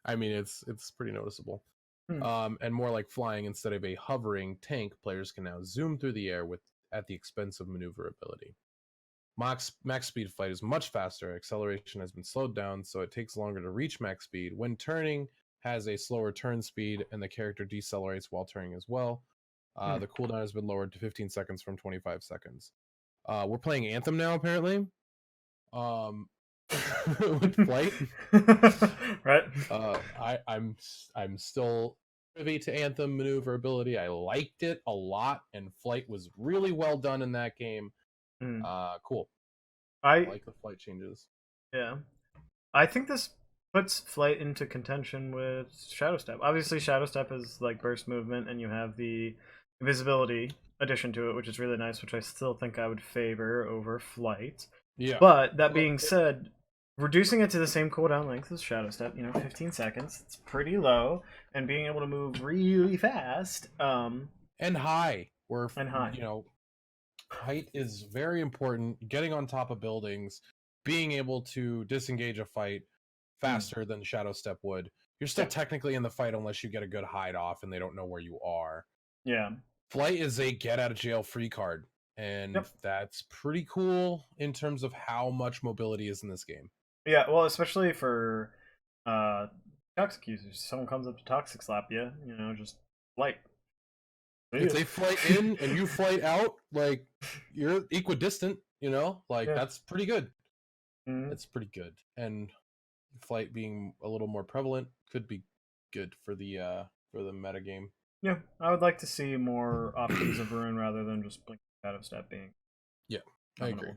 Speaker 1: I mean, it's pretty noticeable. And more like flying instead of a hovering tank. Players can now zoom through the air at the expense of maneuverability. Max speed flight is much faster. Acceleration has been slowed down, so it takes longer to reach max speed. When turning, has a slower turn speed, and the character decelerates while turning as well. The cooldown has been lowered to 15 seconds from 25 seconds. We're playing Anthem now, apparently. With flight.
Speaker 2: Right.
Speaker 1: I'm still privy to Anthem maneuverability. I liked it a lot, and flight was really well done in that game. Cool. I like the flight changes.
Speaker 2: Yeah. I think this puts flight into contention with Shadow Step. Obviously, Shadow Step is like burst movement, and you have the invisibility addition to it, which is really nice, which I still think I would favor over flight.
Speaker 1: Yeah.
Speaker 2: But that being said, reducing it to the same cooldown length as Shadow Step, 15 seconds, it's pretty low, and being able to move really fast.
Speaker 1: And high.
Speaker 2: High.
Speaker 1: Height is very important. Getting on top of buildings, being able to disengage a fight faster than Shadow Step would. You're still technically in the fight unless you get a good hide off and they don't know where you are.
Speaker 2: Yeah.
Speaker 1: Flight is a get out of jail free card, and that's pretty cool in terms of how much mobility is in this game.
Speaker 2: Yeah, well, especially for toxic users. Someone comes up to toxic slap you, just flight.
Speaker 1: If they flight in and you flight out, like, you're equidistant, that's pretty good. It's pretty good. And flight being a little more prevalent could be good for the meta game.
Speaker 2: Yeah, I would like to see more options of Rune rather than just Blink Shadow Step being.
Speaker 1: Yeah, I agree.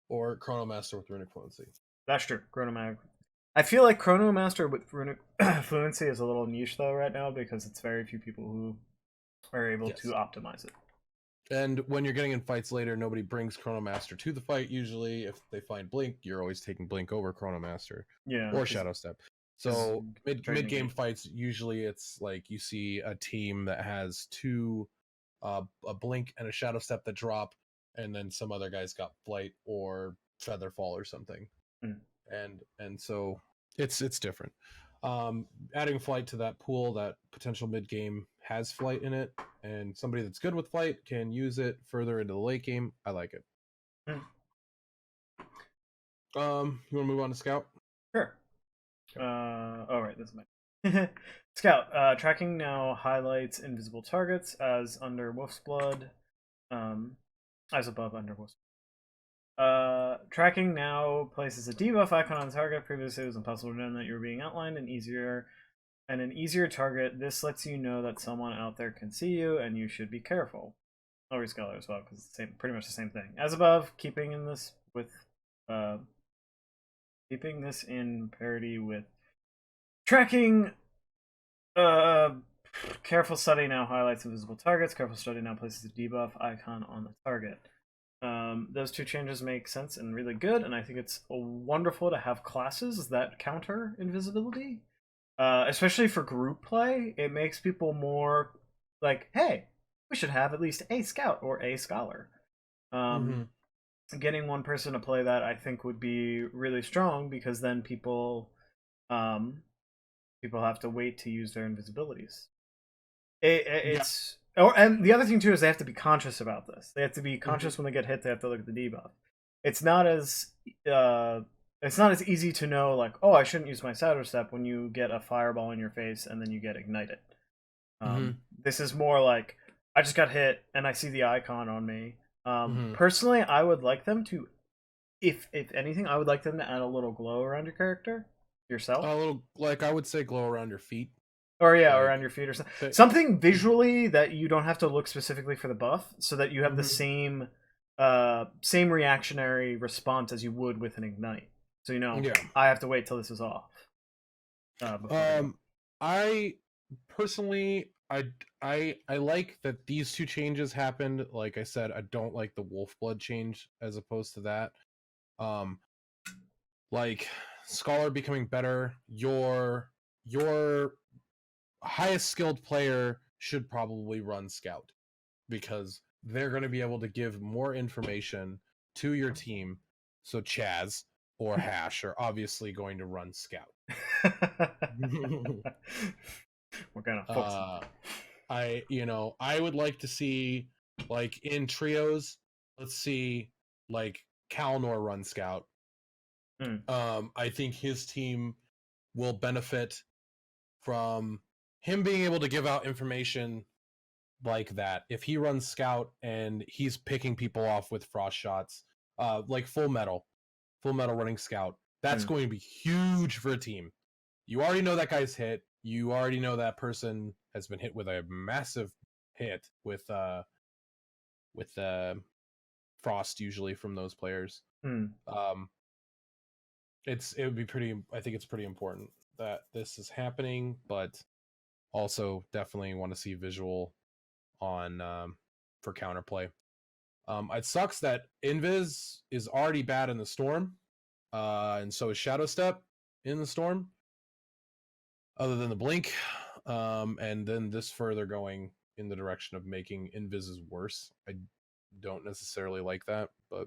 Speaker 1: Or Chronomaster with Runic Fluency.
Speaker 2: That's true. Chronomag. I feel like Chronomaster with Runic Fluency is a little niche though right now because it's very few people who are able to optimize it.
Speaker 1: And when you're getting in fights later, nobody brings Chronomaster to the fight usually. If they find Blink, you're always taking Blink over Chronomaster.
Speaker 2: Yeah.
Speaker 1: Or Shadow Step. So mid-game fights, usually it's like you see a team that has two, a Blink and a Shadow Step that drop, and then some other guys got Flight or Featherfall or something. And so it's different. Adding Flight to that pool, that potential mid-game has Flight in it, and somebody that's good with Flight can use it further into the late game. I like it. You want to move on to Scout?
Speaker 2: Sure. Right, this is my Scout. Tracking now highlights invisible targets as under Wolf's Blood, as above under Wolf's Blood. Tracking now places a debuff icon on the target. Previously, it was impossible to know that you were being outlined an easier target. This lets you know that someone out there can see you, and you should be careful. I'll rescale it as well because it's pretty much the same thing. As above, keeping this in parity with tracking. Careful study now highlights invisible targets. Careful study now places a debuff icon on the target. Those two changes make sense and really good, and I think it's wonderful to have classes that counter invisibility, especially for group play. It makes people more like, hey, we should have at least a scout or a scholar. Getting one person to play that, I think, would be really strong because then people have to wait to use their invisibilities. And the other thing too is they have to be conscious about this. They have to be conscious when they get hit. They have to look at the debuff. It's not as easy to know, like, oh, I shouldn't use my Shadow Step when you get a fireball in your face and then you get ignited. This is more like, I just got hit and I see the icon on me. Personally, I would like them to, if anything, I would like them to add a little glow around your character, yourself.
Speaker 1: A little, like, I would say glow around your feet.
Speaker 2: Or around your feet or something. Something visually that you don't have to look specifically for the buff, so that you have the same reactionary response as you would with an ignite. So I have to wait till this is off.
Speaker 1: I personally, I like that these two changes happened. Like I said, I don't like the Wolf Blood change as opposed to that. Like Scholar becoming better, your highest skilled player should probably run Scout because they're going to be able to give more information to your team. So Chaz or Hash are obviously going to run Scout.
Speaker 2: What kind of folks?
Speaker 1: I would like to see, like, in trios, let's see, like, Kalnor run scout. I think his team will benefit from him being able to give out information like that. If he runs scout and he's picking people off with frost shots, like full metal running scout, that's going to be huge for a team. You already know that guy's hit. You already know that person has been hit with a massive hit with frost usually from those players. It would be pretty. I think it's pretty important that this is happening, but also definitely want to see visual on for counterplay. It sucks that Invis is already bad in the storm, and so is Shadow Step in the storm. Other than the blink, and then this further going in the direction of making Invises worse. I don't necessarily like that, but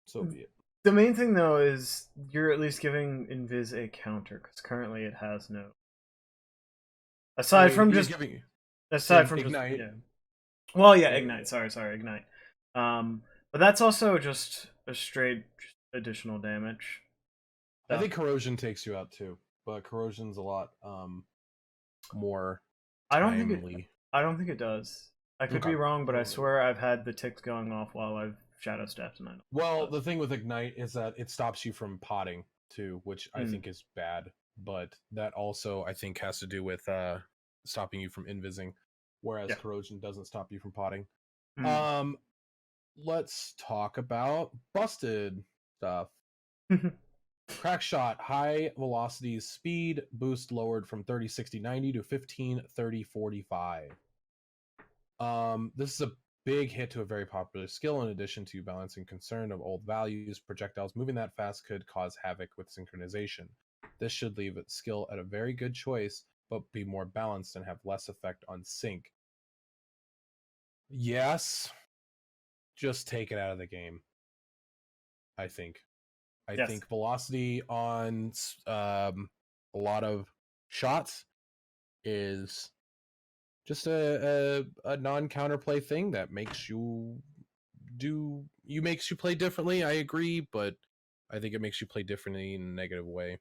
Speaker 1: so be it.
Speaker 2: The main thing though is you're at least giving Invis a counter, because currently it has no. Aside from ignite. Yeah. Well, yeah, ignite. Sorry, ignite. But that's also just a straight additional damage.
Speaker 1: I think corrosion takes you out too, but corrosion's a lot more timely.
Speaker 2: I don't think it does. I could be wrong, but I swear I've had the ticks going off while I've shadow stepped, and I don't.
Speaker 1: Well, the thing with ignite is that it stops you from potting too, which I think is bad. But that also I think has to do with stopping you from invising, whereas corrosion doesn't stop you from potting. Let's talk about busted stuff. Crack shot, high velocity speed boost lowered from 30 60 90 to 15 30 45. This is a big hit to a very popular skill. In addition to balancing concern of old values, projectiles moving that fast could cause havoc with synchronization. This should leave its skill at a very good choice, but be more balanced and have less effect on sync. Yes, just take it out of the game. I think velocity on a lot of shots is just a non-counterplay thing that makes you play differently. I agree, but I think it makes you play differently in a negative way.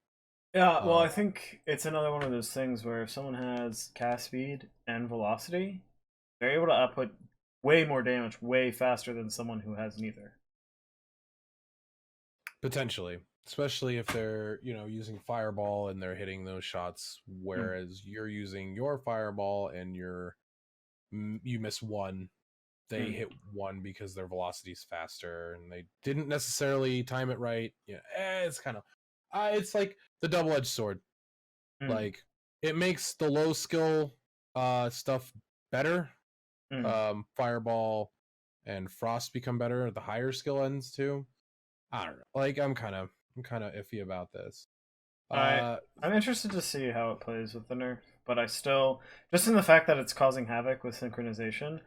Speaker 2: Yeah, well, I think it's another one of those things where if someone has cast speed and velocity, they're able to output way more damage way faster than someone who has neither.
Speaker 1: Potentially, especially if they're using fireball and they're hitting those shots, whereas you're using your fireball and you miss one, they hit one because their velocity is faster and they didn't necessarily time it right. It's kind of it's like the double-edged sword. Like it makes the low skill stuff better. Fireball and frost become better. The higher skill ends too. I don't know. Like I'm kind of iffy about this.
Speaker 2: I'm interested to see how it plays with the nerf, but I still, just in the fact that it's causing havoc with synchronization,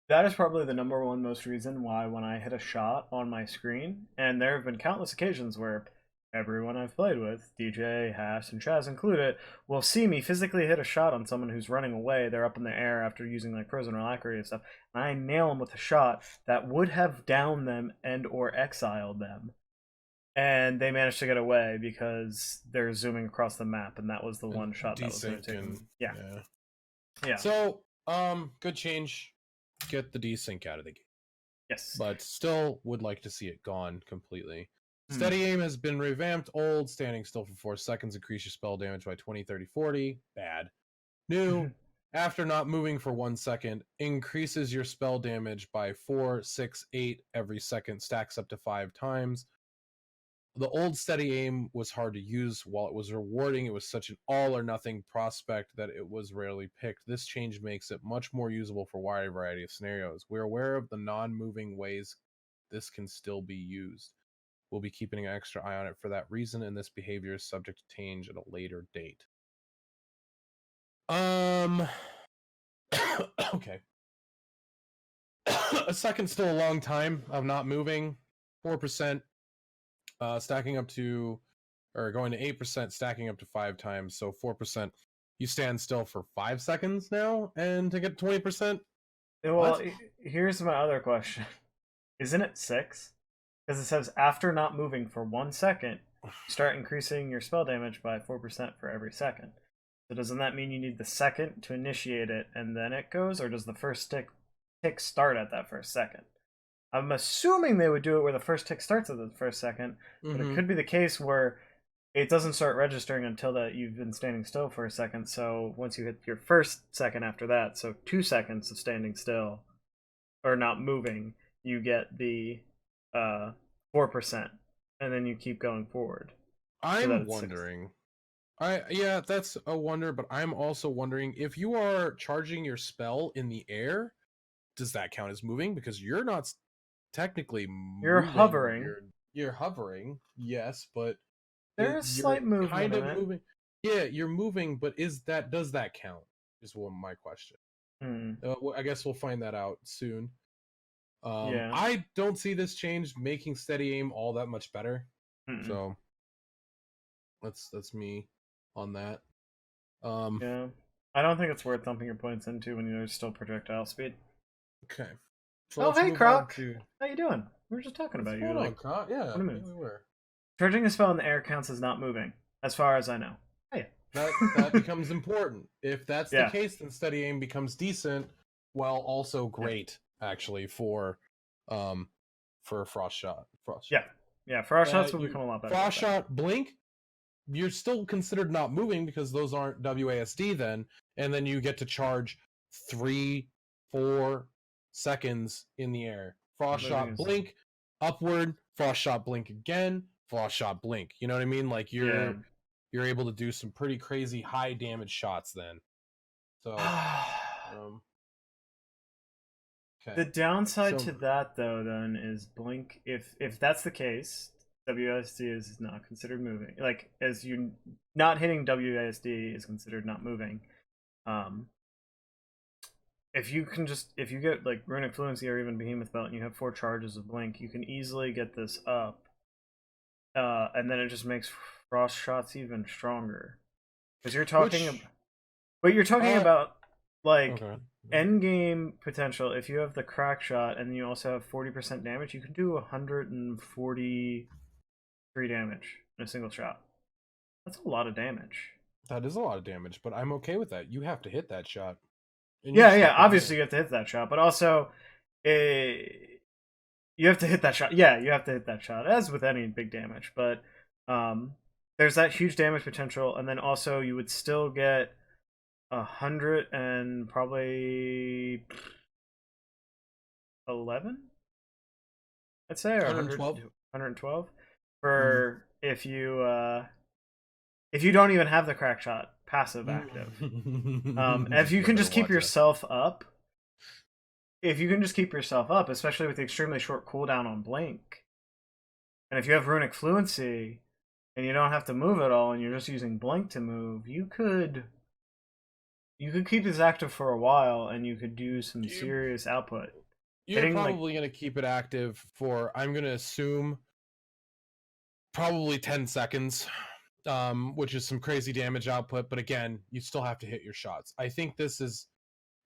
Speaker 2: that is probably the number one most reason why when I hit a shot on my screen, and there have been countless occasions where everyone I've played with, DJ, Hash, and Chaz included, will see me physically hit a shot on someone who's running away. They're up in the air after using like frozen alacrity and stuff, and I nail them with a shot that would have downed them and or exiled them. And they managed to get away because they're zooming across the map, and that was the one shot that was going to take them. Yeah.
Speaker 1: So, good change. Get the desync out of the game.
Speaker 2: Yes.
Speaker 1: But still would like to see it gone completely. Steady aim has been revamped. Old, standing still for 4 seconds, increase your spell damage by 20, 30, 40. Bad. New, after not moving for 1 second, increases your spell damage by 4, 6, 8 every second, stacks up to 5 times. The old steady aim was hard to use. While it was rewarding, it was such an all or nothing prospect that it was rarely picked. This change makes it much more usable for a wide variety of scenarios. We're aware of the non-moving ways this can still be used. We'll be keeping an extra eye on it for that reason, and this behavior is subject to change at a later date. Okay. A second's still a long time of not moving. 4%. Stacking up to, or going to 8%, stacking up to 5 times. So 4%, you stand still for 5 seconds now, and to get 20%.
Speaker 2: Well, here's my other question: Isn't it 6? Because it says after not moving for 1 second, start increasing your spell damage by 4% for every second. So doesn't that mean you need the second to initiate it and then it goes, or does the first tick start at that first second? I'm assuming they would do it where the first tick starts at the first second, but it could be the case where it doesn't start registering until that you've been standing still for a second. So once you hit your first second after that, so 2 seconds of standing still or not moving, you get the 4%, and then you keep going forward.
Speaker 1: I'm wondering. Yeah, that's a wonder, but I'm also wondering if you are charging your spell in the air, does that count as moving? Because you're not technically
Speaker 2: You're
Speaker 1: moving.
Speaker 2: hovering.
Speaker 1: You're hovering, yes, but
Speaker 2: there is slight movement.
Speaker 1: Kind of moving. Yeah, you're moving, but does that count? Is one of my question. I guess we'll find that out soon.
Speaker 2: Yeah.
Speaker 1: I don't see this change making steady aim all that much better. So that's me on that.
Speaker 2: Yeah, I don't think it's worth dumping your points into when you're still projectile speed.
Speaker 1: Okay. So
Speaker 2: oh, hey, Croc. How you doing? We were just talking about you.
Speaker 1: Like, Croc? Yeah,
Speaker 2: we were. Charging a spell in the air counts as not moving, as far as I know. Hey.
Speaker 1: That becomes important. If that's the case, then steady aim becomes decent, while also great, actually, for a frost shot.
Speaker 2: Yeah, frost shots will become a lot better.
Speaker 1: Frost shot, blink, you're still considered not moving because those aren't WASD then, and then you get to charge 3-4 seconds in the air. Frost shot, blink, upward, frost shot, blink again, frost shot, blink. You know what I mean? Like you're able to do some pretty crazy high damage shots then. So okay.
Speaker 2: The downside to that though then is blink. If that's the case, WASD is not considered moving. Like as you not hitting WASD is considered not moving. If you get like Runic Fluency or even Behemoth Belt and you have 4 charges of blink, you can easily get this up. And then it just makes frost shots even stronger. Because you're talking about like end game potential. If you have the crack shot and you also have 40% damage, you can do 143 damage in a single shot. That's a lot of damage.
Speaker 1: That is a lot of damage, but I'm okay with that. You have to hit that shot.
Speaker 2: Yeah, obviously you have to hit that shot, but also you have to hit that shot. Yeah, you have to hit that shot, as with any big damage. But there's that huge damage potential, and then also you would still get 100 and probably 11, I'd say, or 112 for if you don't even have the crack shot passive active. If you can just keep yourself up, especially with the extremely short cooldown on blink, and if you have Runic Fluency and you don't have to move at all and you're just using blink to move, you could keep this active for a while and you could do some serious output.
Speaker 1: You're probably going to keep it active for, I'm going to assume, probably 10 seconds. Which is some crazy damage output, but again, you still have to hit your shots. I think this is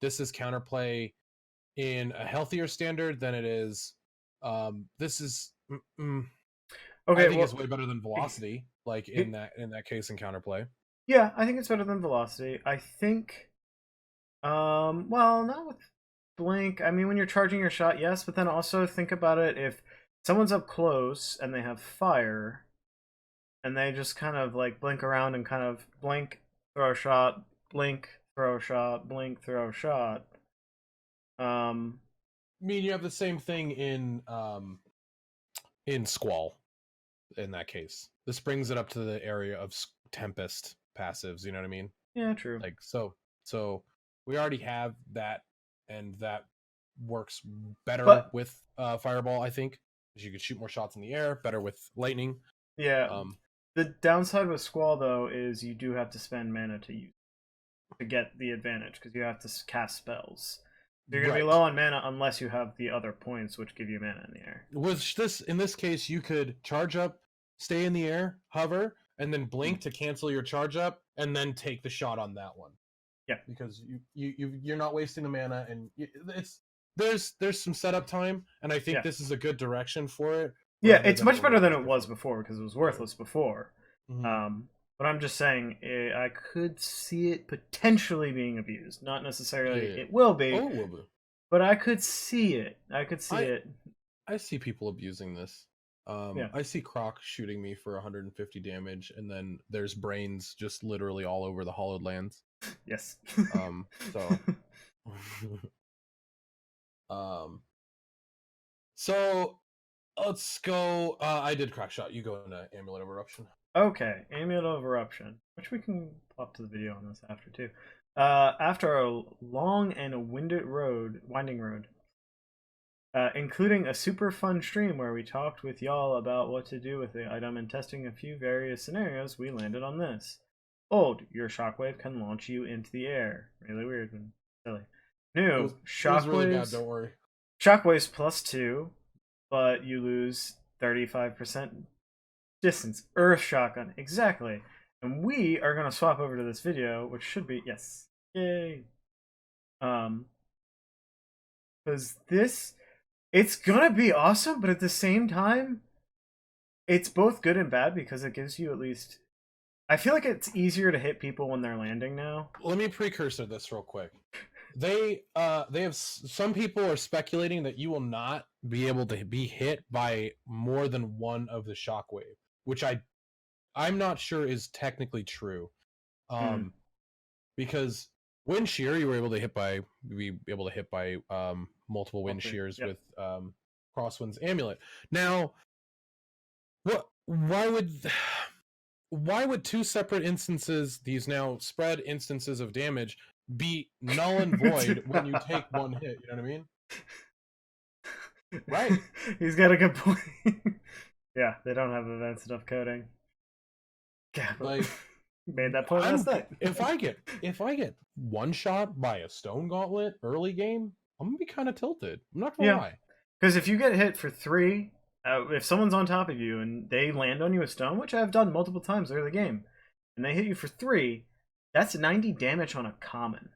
Speaker 1: counterplay in a healthier standard than it is. This is okay. I think it's way better than velocity. Like in that case in counterplay.
Speaker 2: Yeah, I think it's better than velocity. I think, well, not with blink. I mean, when you're charging your shot, yes, but then also think about it. If someone's up close and they have fire, and they just kind of like blink around and kind of blink, throw a shot, blink, throw a shot, blink, throw a shot.
Speaker 1: I mean, you have the same thing in Squall. In that case, this brings it up to the area of Tempest passives. You know what I mean?
Speaker 2: Yeah, true.
Speaker 1: Like so we already have that, and that works better with Fireball. I think because you could shoot more shots in the air, better with lightning.
Speaker 2: Yeah. The downside with Squall, though, is you do have to spend mana to get the advantage, because you have to cast spells. You're going to be low on mana unless you have the other points, which give you mana in the air.
Speaker 1: In this case, you could charge up, stay in the air, hover, and then blink to cancel your charge up, and then take the shot on that one.
Speaker 2: Yeah.
Speaker 1: Because you're not wasting the mana, and there's some setup time, and I think
Speaker 2: Yeah.
Speaker 1: this is a good direction for it.
Speaker 2: Yeah,
Speaker 1: rather
Speaker 2: it's
Speaker 1: than
Speaker 2: much
Speaker 1: what
Speaker 2: better than
Speaker 1: was
Speaker 2: it was before because it was worthless before.
Speaker 1: Mhm.
Speaker 2: But I'm just saying, I could see it potentially being abused. Not necessarily
Speaker 1: Yeah.
Speaker 2: it will be,
Speaker 1: Oh, it will be.
Speaker 2: but I could see it. I could see
Speaker 1: I
Speaker 2: it.
Speaker 1: I see people abusing this.
Speaker 2: Yeah.
Speaker 1: I see Croc shooting me for 150 damage, and then there's brains just literally all over the Hollowed Lands.
Speaker 2: Yes.
Speaker 1: So, um, so let's go. I did Crack Shot. You go into Amulet of Eruption.
Speaker 2: Okay, Amulet of Eruption, which we can pop to the video on this after too. After a long and winding road, including a super fun stream where we talked with y'all about what to do with the item and testing a few various scenarios, we landed on this. Old, your shockwave can launch you into the air. Really weird and silly. New,
Speaker 1: It was really bad. Don't worry.
Speaker 2: shockwaves +2, but you lose 35% distance. Earth shotgun, exactly. And we are gonna swap over to this video, which should be yes, yay. Because it's gonna be awesome, but at the same time, it's both good and bad because it gives you at least. I feel like it's easier to hit people when they're landing now.
Speaker 1: Let me precursor this real quick. They have some people are speculating that you will not be able to be hit by more than one of the shockwave, which I'm not sure is technically true. Because wind shear you were able to hit by multiple wind shears with Crosswind's amulet. Now, why would two separate instances, these now spread instances of damage, be null and void when you take one hit? You know what I mean? Right.
Speaker 2: He's got a good point. Yeah, they don't have advanced enough coding. Yeah,
Speaker 1: like
Speaker 2: made that point last night.
Speaker 1: if I get one shot by a stone gauntlet early game, I'm gonna be kind of tilted. I'm not gonna lie.
Speaker 2: Because if you get hit for 3, if someone's on top of you and they land on you with stone, which I've done multiple times early game, and they hit you for 3, that's 90 damage on a common.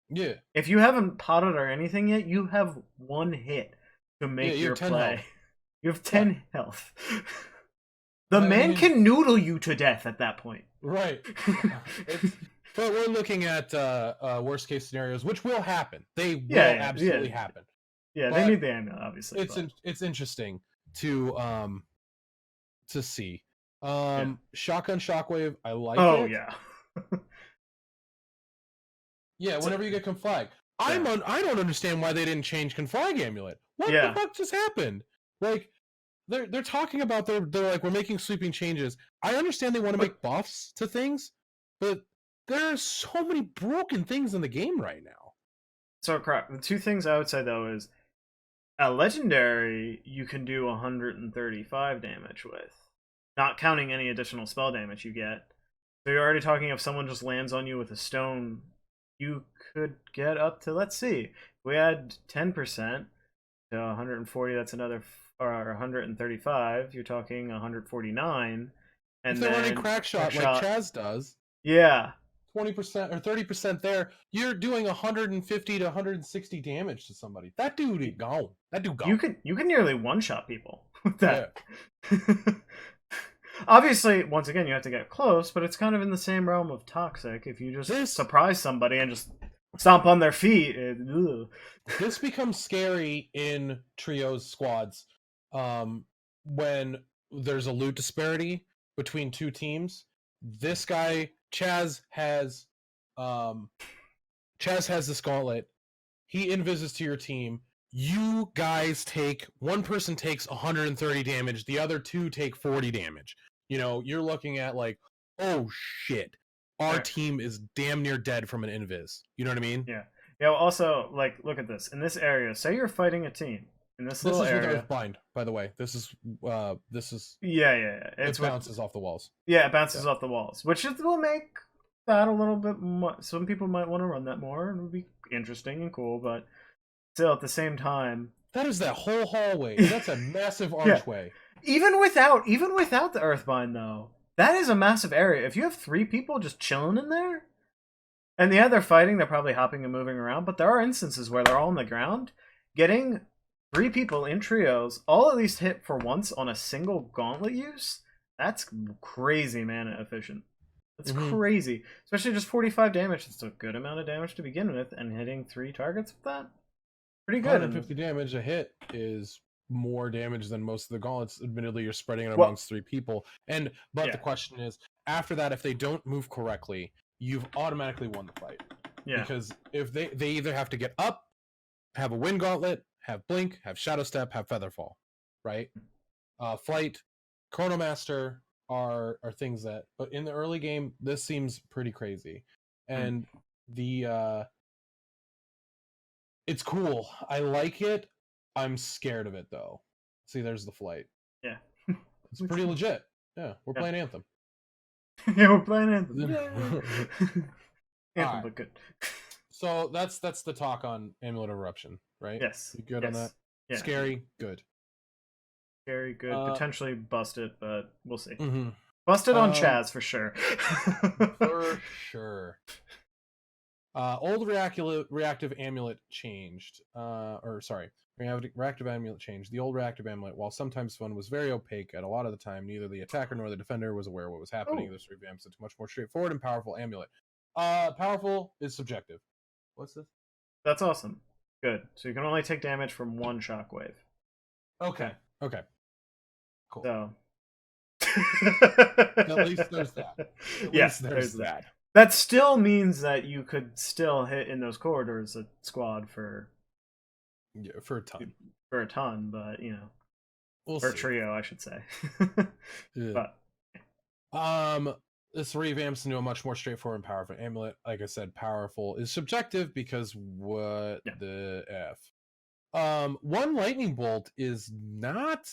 Speaker 1: Yeah.
Speaker 2: If you haven't potted or anything yet, you have 1 hit to make your play.
Speaker 1: Health.
Speaker 2: You have 10 health. The man can noodle you to death at that point.
Speaker 1: Right. But we're looking at worst case scenarios, which will happen. They will absolutely happen.
Speaker 2: Yeah, but they need the amulet, obviously.
Speaker 1: It's interesting to see. Shotgun shockwave, I like it.
Speaker 2: Oh yeah.
Speaker 1: Yeah, whenever you get conflag. I don't understand why they didn't change conflag amulet. What the fuck just happened? Like they're talking about they're like, we're making sweeping changes. I understand they want to make buffs to things, but there are so many broken things in the game right now.
Speaker 2: So crap. The 2 things I would say though is a legendary you can do 135 damage with, not counting any additional spell damage you get. So you're already talking if someone just lands on you with a stone, you could get up to, let's see, if we add 10% to 140, that's another, or 135, you're talking 149. And
Speaker 1: if they're running crack shot like Chaz does,
Speaker 2: 20%
Speaker 1: or 30% there, you're doing 150 to 160 damage to somebody. That dude gone.
Speaker 2: You can nearly one-shot people with that. Yeah. Obviously, once again, you have to get close, but it's kind of in the same realm of toxic. If you just surprise somebody and just stomp on their feet,
Speaker 1: this becomes scary in trios squads when there's a loot disparity between 2 teams. This guy Chaz has this gauntlet. He invises to your team. You guys one person takes 130 damage, the other 2 take 40 damage. You know, you're looking at like, oh shit, our team is damn near dead from an invis. You know what I mean?
Speaker 2: Yeah. Yeah. Well, also, like, look at this. In this area, say you're fighting a team in this little area.
Speaker 1: This is with Earthbind, by the way. This is.
Speaker 2: Yeah.
Speaker 1: It bounces off the walls.
Speaker 2: Yeah, it bounces off the walls, which will make that a little bit more. Some people might want to run that more. It would be interesting and cool, but still, at the same time,
Speaker 1: that is that whole hallway. That's a massive archway.
Speaker 2: Even without the Earthbind, though, that is a massive area. If you have 3 people just chilling in there, and they're fighting, they're probably hopping and moving around, but there are instances where they're all on the ground. getting 3 people in trios all at least hit for once on a single gauntlet use, that's crazy mana efficient. That's crazy. Especially just 45 damage. It's a good amount of damage to begin with, and hitting 3 targets with that, pretty good.
Speaker 1: 150 damage a hit is more damage than most of the gauntlets. Admittedly, you're spreading it amongst 3 people. But the question is, after that, if they don't move correctly, you've automatically won the fight.
Speaker 2: Yeah.
Speaker 1: Because if they either have to get up, have a wind gauntlet, have blink, have shadow step, have featherfall, right? Flight, chronomaster are things that, but in the early game, this seems pretty crazy. And it's cool. I like it. I'm scared of it though. See, there's the flight.
Speaker 2: Yeah.
Speaker 1: It's pretty legit. Yeah, we're playing Anthem.
Speaker 2: Yeah, we're playing Anthem. Anthem, but good.
Speaker 1: So that's the talk on Amulet of Eruption, right?
Speaker 2: Yes.
Speaker 1: You good on that? Yeah. Scary, good.
Speaker 2: Scary, good. Potentially busted, but we'll see.
Speaker 1: Mm-hmm.
Speaker 2: Busted on Chaz for sure.
Speaker 1: For sure. Old reactive amulet changed. Reactive amulet changed. The old reactive amulet, while sometimes fun, was very opaque. At a lot of the time, neither the attacker nor the defender was aware what was happening. This revamps it to much more straightforward and powerful amulet. Powerful is subjective. What's this?
Speaker 2: That's awesome. Good. So you can only take damage from 1 shockwave.
Speaker 1: Okay. Cool.
Speaker 2: So
Speaker 1: at least there's that.
Speaker 2: Yes, there's that. That still means that you could still hit in those corridors a squad for
Speaker 1: a ton.
Speaker 2: For a ton, but you know,
Speaker 1: we'll
Speaker 2: for
Speaker 1: see.
Speaker 2: A trio, I should say.
Speaker 1: But this revamps into a much more straightforward and powerful amulet. Like I said, powerful is subjective because what the F? 1 lightning bolt is not.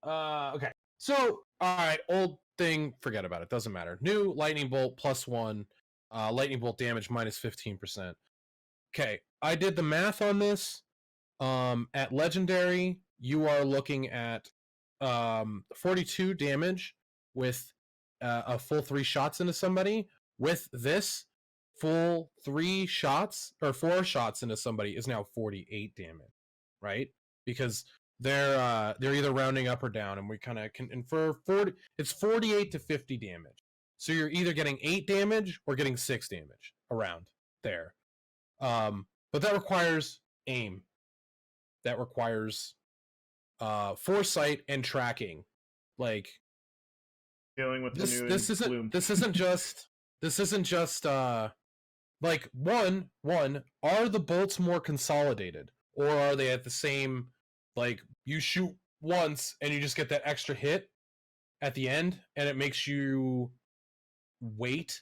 Speaker 1: Okay. So, all right, old thing, forget about it. Doesn't matter. New lightning bolt +1, lightning bolt damage -15%. Okay, I did the math on this. At legendary, you are looking at 42 damage with a full 3 shots into somebody. With this, full 3 shots or 4 shots into somebody is now 48 damage, right? Because they're either rounding up or down, and we kind of can infer 40. It's 48 to 50 damage. So you're either getting 8 damage or getting 6 damage around there. But that requires aim. That requires foresight and tracking. Like
Speaker 2: dealing with
Speaker 1: this isn't just like one are the bolts more consolidated, or are they at the same, like you shoot once and you just get that extra hit at the end and it makes you wait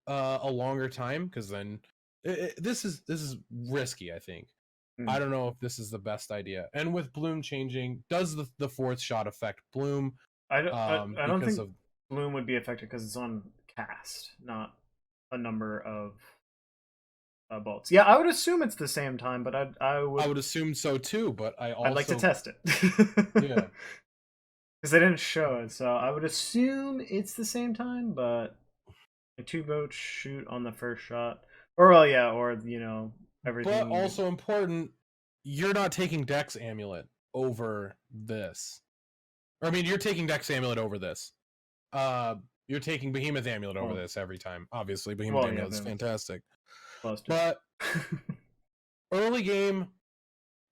Speaker 1: a longer time, because then this is risky, I think. I don't know if this is the best idea. And with Bloom changing, does the 4th shot affect Bloom?
Speaker 2: I don't think Bloom would be affected because it's on cast, not a number of bolts. Yeah, I would assume it's the same time, but I would assume so too. But I'd like to test it. Yeah, because they didn't show it, so I would assume it's the same time. But a 2 boat shoot on the first shot, or you know. Everything. But also important, you're not taking Dex Amulet over this. Or, I mean, you're taking Dex Amulet over this. You're taking Behemoth Amulet over this every time. Obviously, Behemoth Amulet is fantastic. But early game,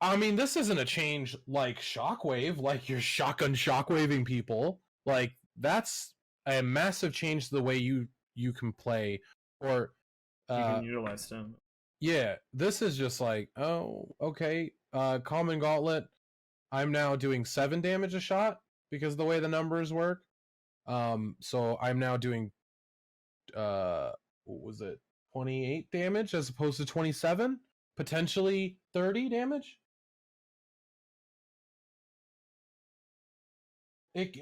Speaker 2: I mean, this isn't a change like Shockwave, like you're shockwaving people. Like, that's a massive change to the way you can play, or you can utilize them. Yeah, this is just like, oh, okay, Common Gauntlet, I'm now doing 7 damage a shot because of the way the numbers work. So I'm now doing, what was it, 28 damage as opposed to 27? Potentially 30 damage?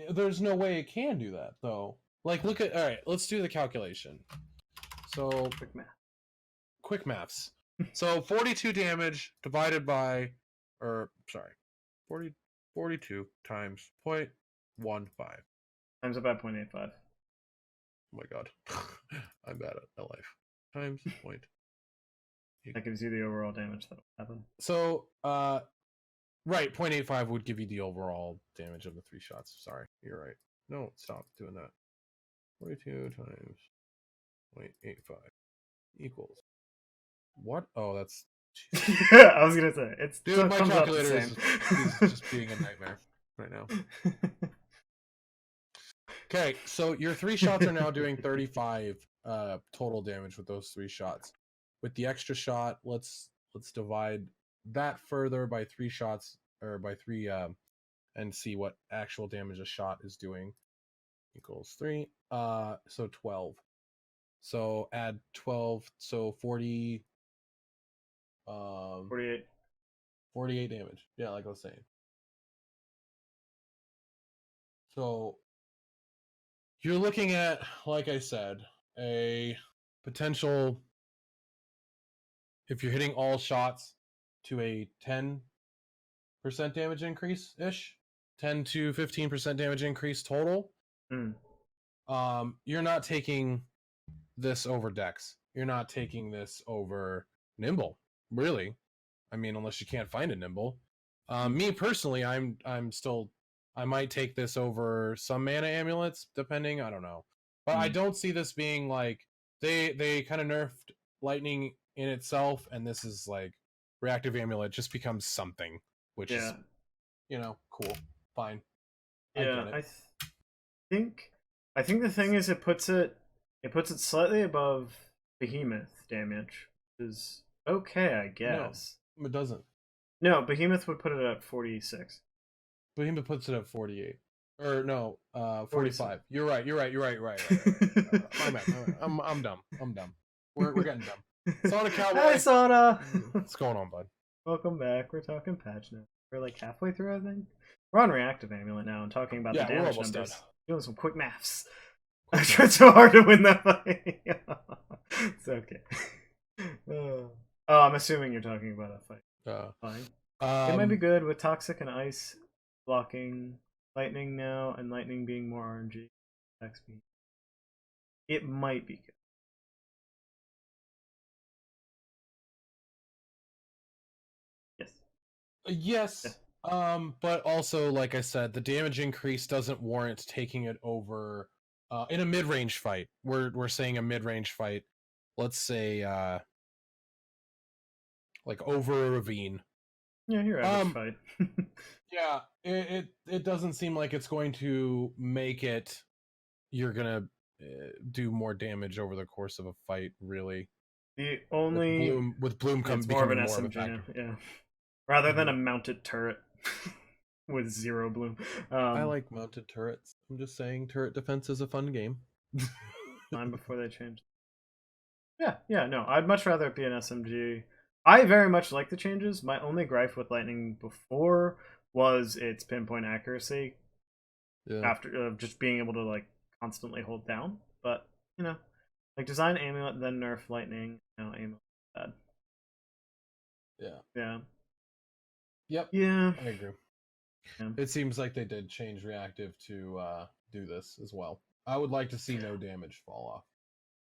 Speaker 2: There's no way it can do that, though. Like, look at, alright, let's do the calculation. So, quick maths. So 42 damage divided by, 42 times 0.15. Times about 0.85. Oh my god. I'm bad at life. Times That gives you the overall damage that would happen.
Speaker 1: So, right, 0.85 would give you the overall damage of the 3 shots. Sorry, you're right. No, stop doing that. 42 times 0.85 equals what? Oh, that's.
Speaker 2: I was gonna say it's.
Speaker 1: Dude, my calculator is just being a nightmare right now. Okay, so your 3 shots are now doing 35 total damage with those 3 shots. With the extra shot, let's divide that further by 3 shots, or by 3 and see what actual damage a shot is doing. Equals 3. So 12. So add 12, so 40.
Speaker 2: 48.
Speaker 1: 48 damage. Yeah, like I was saying. So you're looking at, like I said, a potential, if you're hitting all shots, to a 10% damage increase ish, 10 to 15% damage increase total. You're not taking this over Dex. You're not taking this over Nimble, really. I mean, unless you can't find a Nimble. Me personally, I might take this over some mana amulets, depending. I don't know, but I don't see this being like they kind of nerfed lightning in itself, and this is like reactive amulet just becomes something, which is, cool, fine.
Speaker 2: Yeah, I think the thing is it puts it slightly above Behemoth damage, which is okay, I guess.
Speaker 1: No, it doesn't.
Speaker 2: No, Behemoth would put it at 46.
Speaker 1: Behemoth puts it at 48. Or no, 45. You're right. My bad. I'm dumb. We're getting dumb. Sauna Cowboy.
Speaker 2: Hi, Sauna.
Speaker 1: What's going on, bud?
Speaker 2: Welcome back. We're talking patch now. We're like halfway through, I think. We're on reactive amulet now and talking about the damage numbers. Done. Doing some quick maths. I tried so hard to win that fight. It's okay. Oh, I'm assuming you're talking about a fight. Fine. It might be good with Toxic and Ice blocking Lightning now, and Lightning being more RNG. XP. It might be good.
Speaker 1: Yes. Yeah. But also, like I said, the damage increase doesn't warrant taking it over in a mid-range fight. We're saying a mid-range fight. Let's say like over a ravine.
Speaker 2: Yeah, your average fight.
Speaker 1: Yeah, it doesn't seem like it's going to make it. You're gonna do more damage over the course of a fight, really.
Speaker 2: The only
Speaker 1: with Bloom
Speaker 2: it's more of an SMG now, yeah. Rather than a mounted turret with 0 Bloom.
Speaker 1: I like mounted turrets. I'm just saying, turret defense is a fun game.
Speaker 2: Time before they changed. Yeah, no, I'd much rather it be an SMG. I very much like the changes. My only gripe with Lightning before was its pinpoint accuracy. Yeah. After just being able to like constantly hold down, but like design amulet, then nerf Lightning. Now amulet bad. Yeah.
Speaker 1: Yep.
Speaker 2: Yeah.
Speaker 1: I agree. Yeah. It seems like they did change reactive to do this as well. I would like to see no damage fall off.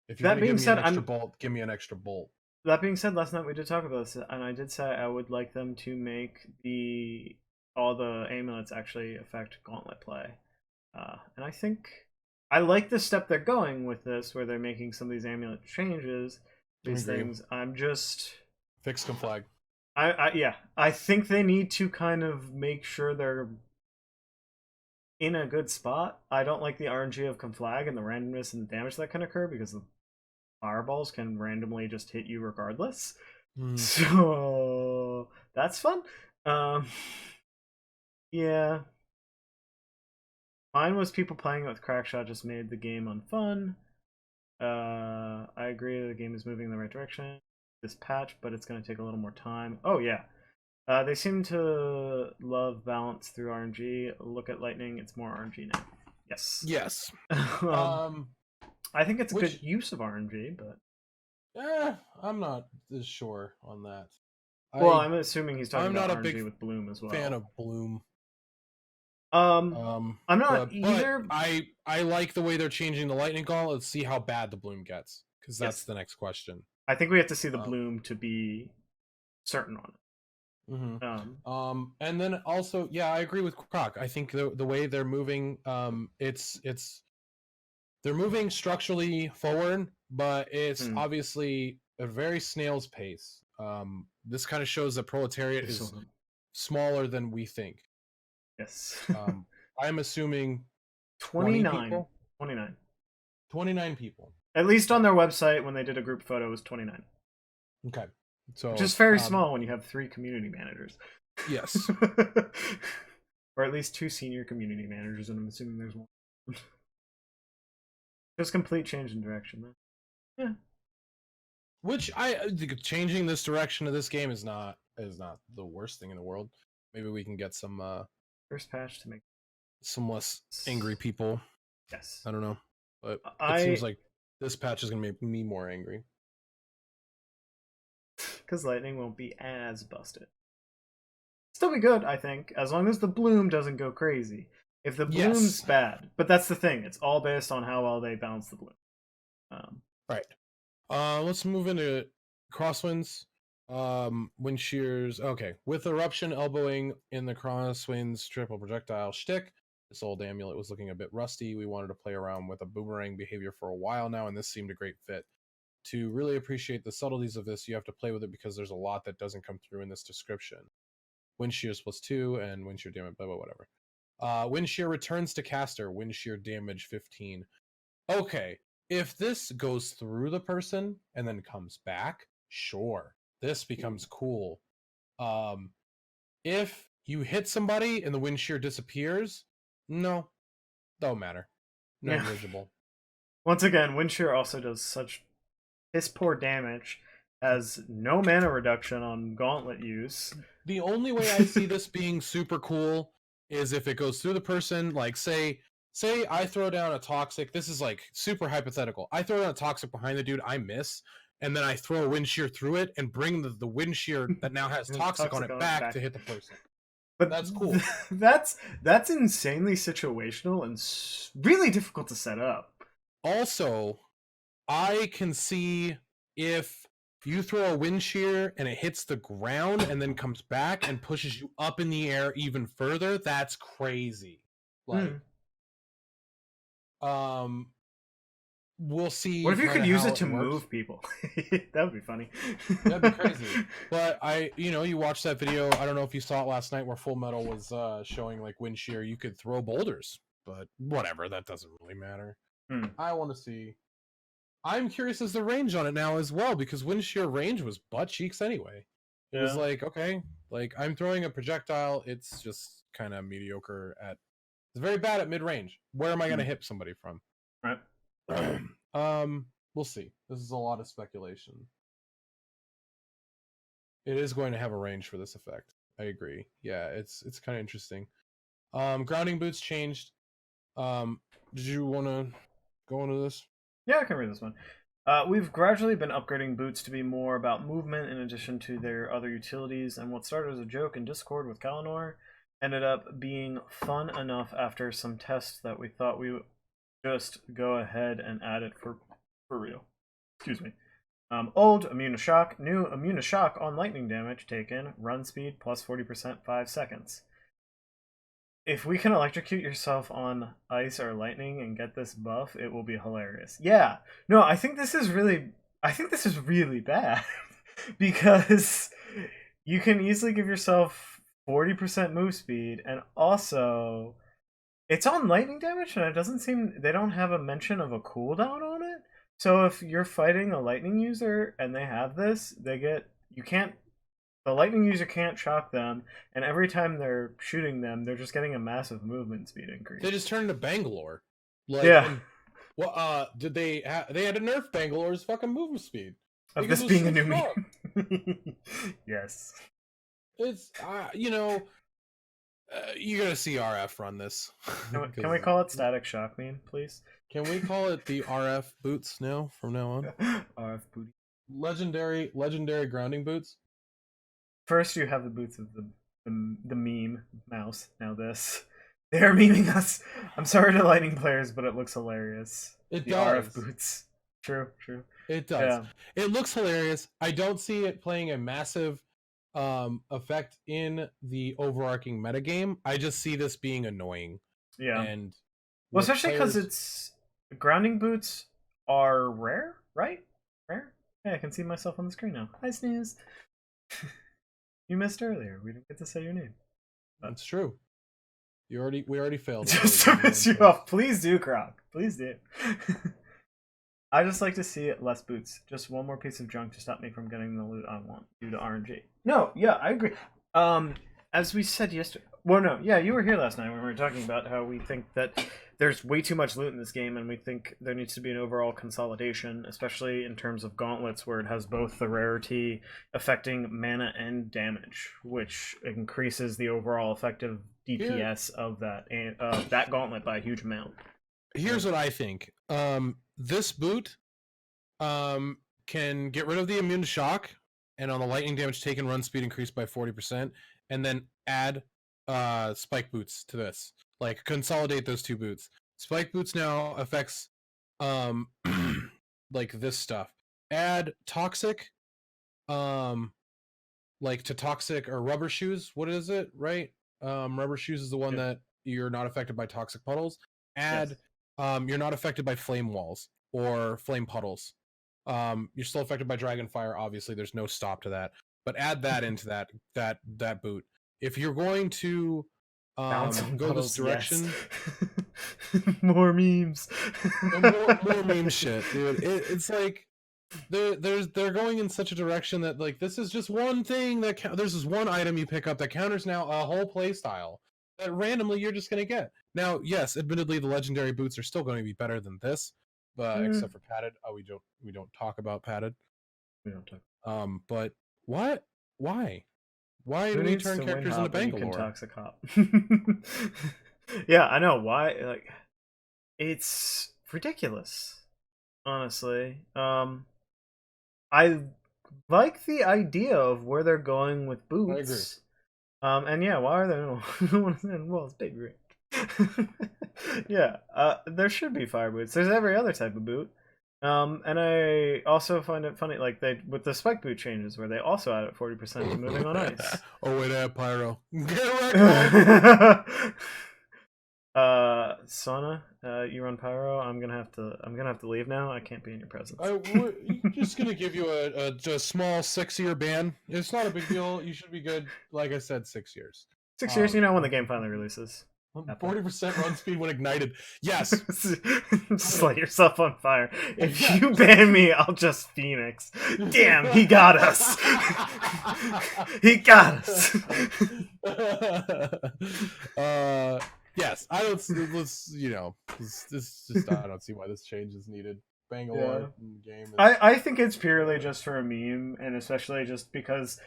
Speaker 1: If you're gonna give me an extra bolt, give me an extra bolt.
Speaker 2: That being said, last night we did talk about this, and I did say I would like them to make all the amulets actually affect gauntlet play. And I think I like the step they're going with this, where they're making some of these amulet changes. These things, I'm just
Speaker 1: fix conflag.
Speaker 2: I think they need to kind of make sure they're in a good spot. I don't like the RNG of conflag and the randomness and the damage that can occur, because the fireballs can randomly just hit you regardless. So that's fun. Yeah. Mine was people playing it with Crackshot just made the game unfun. I agree the game is moving in the right direction this patch, but it's going to take a little more time. Oh yeah. They seem to love balance through RNG. Look at Lightning, it's more RNG now. Yes. I think it's a good use of RNG, but
Speaker 1: I'm not as sure on that.
Speaker 2: Well, I'm assuming he's talking about RNG with Bloom as well.
Speaker 1: Fan of Bloom.
Speaker 2: I'm not either.
Speaker 1: But I like the way they're changing the Lightning Gauntlet. Let's see how bad the Bloom gets, because that's the next question.
Speaker 2: I think we have to see the bloom to be certain on it.
Speaker 1: Mm-hmm. And then also, yeah, I agree with Croc. I think the way they're moving, they're moving structurally forward, but it's obviously a very snail's pace. This kind of shows that proletariat is smaller than we think.
Speaker 2: Yes.
Speaker 1: I'm assuming
Speaker 2: 29
Speaker 1: people. 29 people.
Speaker 2: At least on their website, when they did a group photo, it was 29.
Speaker 1: Okay. So,
Speaker 2: which is very small when you have 3 community managers.
Speaker 1: Yes.
Speaker 2: Or at least 2 senior community managers, and I'm assuming there's one. Just complete change in direction, though. Yeah.
Speaker 1: Which I think changing this direction of this game is not the worst thing in the world. Maybe we can get some
Speaker 2: first patch to make
Speaker 1: some less angry people.
Speaker 2: Yes.
Speaker 1: I don't know. But it seems like this patch is gonna make me more angry.
Speaker 2: Because lightning won't be as busted. Still be good, I think, as long as the bloom doesn't go crazy. If the bloom's bad, but that's the thing, it's all based on how well they balance the bloom.
Speaker 1: Right. Let's move into crosswinds. Wind shears. Okay, with eruption elbowing in the crosswinds triple projectile shtick. This old amulet was looking a bit rusty. We wanted to play around with a boomerang behavior for a while now, and this seemed a great fit. To really appreciate the subtleties of this, you have to play with it because there's a lot that doesn't come through in this description. Wind shears +2 and wind shear damage, blah, blah, whatever. Wind shear returns to caster, wind shear damage 15. Okay, if this goes through the person and then comes back, sure, this becomes cool. If you hit somebody and the wind shear disappears, no, don't matter. Negligible.
Speaker 2: Once again, wind shear also does such piss poor damage, has no mana reduction on gauntlet use.
Speaker 1: The only way I see this being super cool is if it goes through the person, like say I throw down a toxic, this is like super hypothetical. I throw down a toxic behind the dude, I miss, and then I throw a wind shear through it and bring the wind shear that now has toxic on it back to hit the person. But that's cool.
Speaker 2: That's insanely situational and really difficult to set up.
Speaker 1: Also, I can see if you throw a wind shear and it hits the ground and then comes back and pushes you up in the air even further, that's crazy. Like, we'll see.
Speaker 2: What if you could use it to move people? That would be funny.
Speaker 1: That'd be crazy. But you watched that video. I don't know if you saw it last night where Full Metal was showing like wind shear. You could throw boulders, but whatever. That doesn't really matter. I want to see. I'm curious as the range on it now as well, because wind shear range was butt cheeks anyway. It was like, okay, like I'm throwing a projectile. It's just kind of mediocre at. It's very bad at mid range. Where am I going to hit somebody from?
Speaker 2: Right.
Speaker 1: We'll see. This is a lot of speculation. It is going to have a range for this effect. I agree. Yeah, it's kind of interesting. Grounding boots changed. Did you want to go into this?
Speaker 2: Yeah, I can read this one. We've gradually been upgrading boots to be more about movement in addition to their other utilities, and what started as a joke in Discord with Kalinor ended up being fun enough after some tests that we thought we would just go ahead and add it for real. Excuse me. Old, immune to shock. New, immune to shock on lightning damage taken. Run speed plus 40%, 5 seconds. If we can electrocute yourself on ice or lightning and get this buff, it will be hilarious. Yeah. No, I think this is really bad. Because you can easily give yourself 40% move speed, and also it's on lightning damage, and it doesn't seem they don't have a mention of a cooldown on it. So if you're fighting a lightning user and they have this, the lightning user can't shock them, and every time they're shooting them, they're just getting a massive movement speed increase.
Speaker 1: They just turned into Bangalore. Like,
Speaker 2: yeah.
Speaker 1: Well, did they had to nerf Bangalore's fucking movement speed
Speaker 2: of this being a new meme? Yes.
Speaker 1: It's you're gonna see RF run this.
Speaker 2: Can we call it static shock meme, please?
Speaker 1: Can we call it the RF boots now from now on?
Speaker 2: RF booty.
Speaker 1: Legendary grounding boots.
Speaker 2: First, you have the boots of the meme mouse. Now this. They are memeing us. I'm sorry to lightning players, but it looks hilarious.
Speaker 1: The
Speaker 2: RF boots. True.
Speaker 1: It does.
Speaker 2: Yeah.
Speaker 1: It looks hilarious. I don't see it playing a massive effect in the overarching metagame. I just see this being annoying.
Speaker 2: Yeah.
Speaker 1: And
Speaker 2: Well,
Speaker 1: with
Speaker 2: especially because
Speaker 1: players,
Speaker 2: it's grounding boots are rare, right? Rare. Yeah, I can see myself on the screen now. Hi, Sneeze. You missed earlier. We didn't get to say your name.
Speaker 1: it's true. We already failed.
Speaker 2: Just to piss you off. Please do, Croc. Please do. I just like to see it less boots. Just one more piece of junk to stop me from getting the loot I want due to RNG. No, yeah, I agree. As we said yesterday, well, no, yeah, you were here last night when we were talking about how we think that there's way too much loot in this game, and we think there needs to be an overall consolidation, especially in terms of gauntlets, where it has both the rarity affecting mana and damage, which increases the overall effective DPS of that gauntlet by a huge amount.
Speaker 1: Here's what I think. This boot can get rid of the immune to shock, and on the lightning damage taken, run speed increased by 40%, and then add spike boots to this. Like, consolidate those two boots. Spike boots now affects like this stuff. Add toxic, like to toxic or rubber shoes. What is it, right? Rubber shoes is the one that you're not affected by toxic puddles. Add you're not affected by flame walls or flame puddles. You're still affected by dragon fire. Obviously, there's no stop to that. But add that into that boot. If you're going to go
Speaker 2: puddles,
Speaker 1: this direction,
Speaker 2: yes. More memes,
Speaker 1: more meme shit, dude. It's like they're going in such a direction that like this is just one thing that there's this one item you pick up that counters now a whole play style that randomly you're just gonna get. Now, yes, admittedly, the legendary boots are still going to be better than this, but except for padded. Oh, we don't talk about padded.
Speaker 2: We don't talk.
Speaker 1: But what? Why? Why do
Speaker 2: Who
Speaker 1: we
Speaker 2: needs
Speaker 1: turn
Speaker 2: to
Speaker 1: characters
Speaker 2: win
Speaker 1: into
Speaker 2: hop when you can
Speaker 1: Bangalore?
Speaker 2: toxic hop? Yeah, I know why. Like, it's ridiculous. Honestly, I like the idea of where they're going with boots.
Speaker 1: I agree.
Speaker 2: And yeah, why are there no ones in Wells Big Rig? Yeah, there should be fire boots. There's every other type of boot. And I also find it funny, like they with the spike boot changes, where they also added 40% to moving on ice.
Speaker 1: Oh wait, I have pyro.
Speaker 2: Sauna, you run pyro. I'm gonna have to leave now. I can't be in your presence.
Speaker 1: We're just gonna give you a small 6-year ban. It's not a big deal. You should be good. Like I said, 6 years.
Speaker 2: 6 years, you know, when the game finally releases.
Speaker 1: 40% run speed when ignited. Yes.
Speaker 2: Just light yourself on fire. If you ban me, I'll just Phoenix. Damn, he got us. He got us.
Speaker 1: Yes, I don't. Let's this just I don't see why this change is needed. Bangalore game.
Speaker 2: I think it's purely just for a meme, and especially just because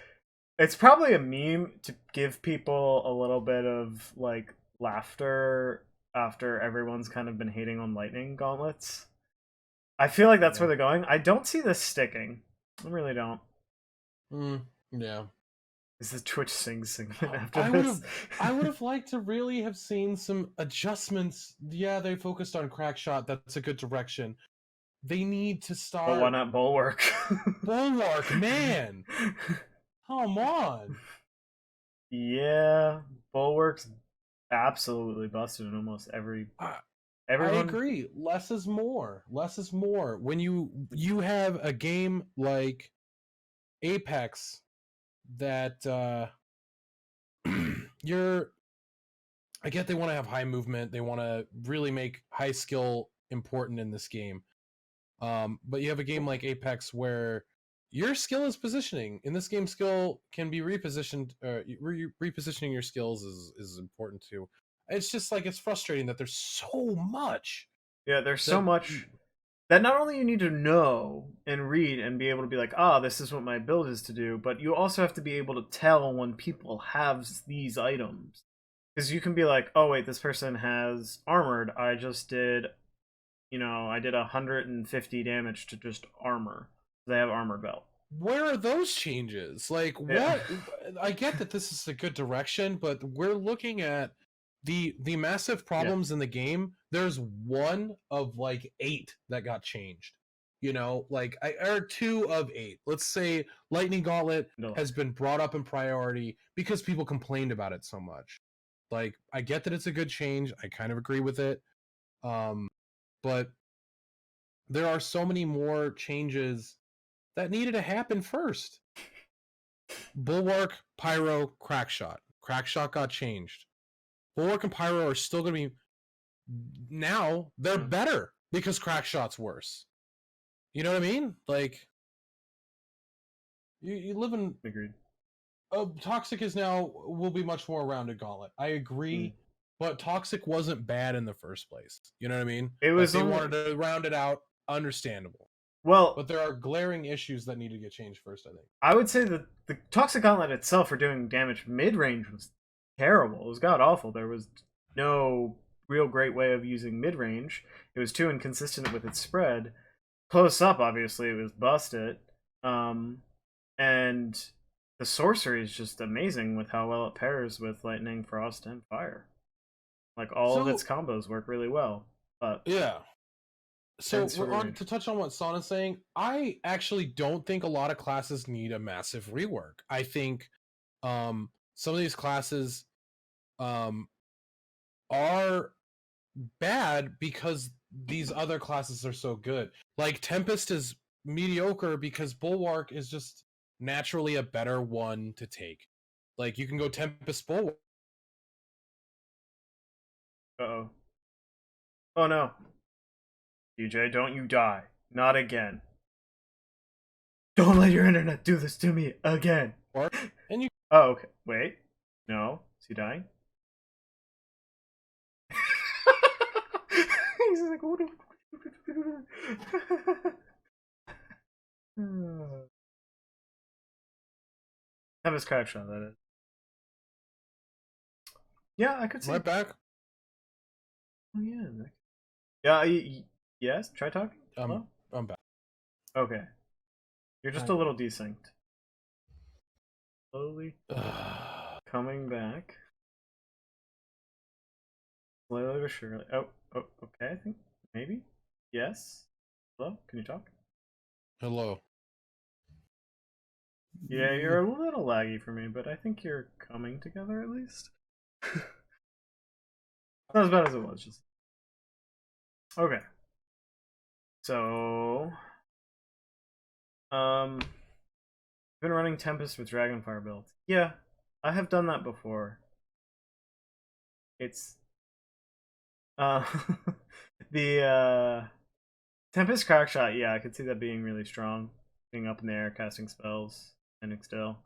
Speaker 2: it's probably a meme to give people a little bit of like laughter after everyone's kind of been hating on lightning gauntlets. I feel like that's where they're going. I don't see this sticking. I really don't.
Speaker 1: Yeah.
Speaker 2: Is the Twitch segment after
Speaker 1: this? I would have liked to really have seen some adjustments. Yeah, they focused on crack shot. That's a good direction. They need to start.
Speaker 2: But why not bulwark?
Speaker 1: Bulwark, man. Come on.
Speaker 2: Yeah, bulwark's absolutely busted in almost every. Everyone...
Speaker 1: I agree. Less is more. Less is more. When you have a game like Apex that I get they want to have high movement. They want to really make high skill important in this game. But you have a game like Apex where your skill is positioning. In this game, skill can be repositioned. Repositioning your skills is important too. It's just like it's frustrating that there's so much.
Speaker 2: Yeah, there's so much that not only you need to know and read and be able to be like, this is what my build is to do, but you also have to be able to tell when people have these items. Because you can be like, oh wait, this person has armored. I just did, I did 150 damage to just armor. They have armor belt.
Speaker 1: Where are those changes? Like, what? I get that this is a good direction, but we're looking at the massive problems in the game. There's one of like 8 that got changed. You know, like or 2 of 8. Let's say Lightning Gauntlet
Speaker 2: No.
Speaker 1: has been brought up in priority because people complained about it so much. Like, I get that it's a good change. I kind of agree with it. But there are so many more changes that needed to happen first. Bulwark, Pyro, Crackshot. Crackshot got changed. Bulwark and Pyro are still going to be... Now, they're better because Crackshot's worse. You know what I mean? Like, you live in...
Speaker 2: Agreed.
Speaker 1: Toxic is now... will be much more rounded Gauntlet. I agree, but Toxic wasn't bad in the first place. You know what I mean?
Speaker 2: It was
Speaker 1: like, they wanted to round it out. Understandable.
Speaker 2: Well,
Speaker 1: but there are glaring issues that need to get changed first, I think.
Speaker 2: I would say that the Toxic Gauntlet itself for doing damage mid-range was terrible. It was god-awful. There was no real great way of using mid-range. It was too inconsistent with its spread. Close up, obviously, it was busted. And the sorcery is just amazing with how well it pairs with Lightning, Frost, and Fire. Like, all of its combos work really well. But
Speaker 1: yeah. So to touch on what Sana's saying, I actually don't think a lot of classes need a massive rework. I think some of these classes are bad because these other classes are so good. Like, Tempest is mediocre because Bulwark is just naturally a better one to take. Like, you can go Tempest Bulwark.
Speaker 2: Uh-oh. Oh no. DJ, don't you die. Not again. Don't let your internet do this to me again.
Speaker 1: And you...
Speaker 2: Oh, okay. Wait. No. Is he dying? He's like, what? Have his Crackshot, that is. Yeah, I could see.
Speaker 1: Right back.
Speaker 2: Oh, yeah. Yeah, yes? Try talking? Hello?
Speaker 1: I'm back.
Speaker 2: Okay. You're just a little desynced. Slowly coming back. Slowly but surely. Oh, okay, I think. Maybe? Yes? Hello? Can you talk?
Speaker 1: Hello.
Speaker 2: Yeah, you're a little laggy for me, but I think you're coming together at least. Not as bad as it was, just... Okay. So... been running Tempest with Dragonfire build. Yeah, I have done that before. It's... the, Tempest Crackshot, yeah, I could see that being really strong. Being up in the air, casting spells, and still.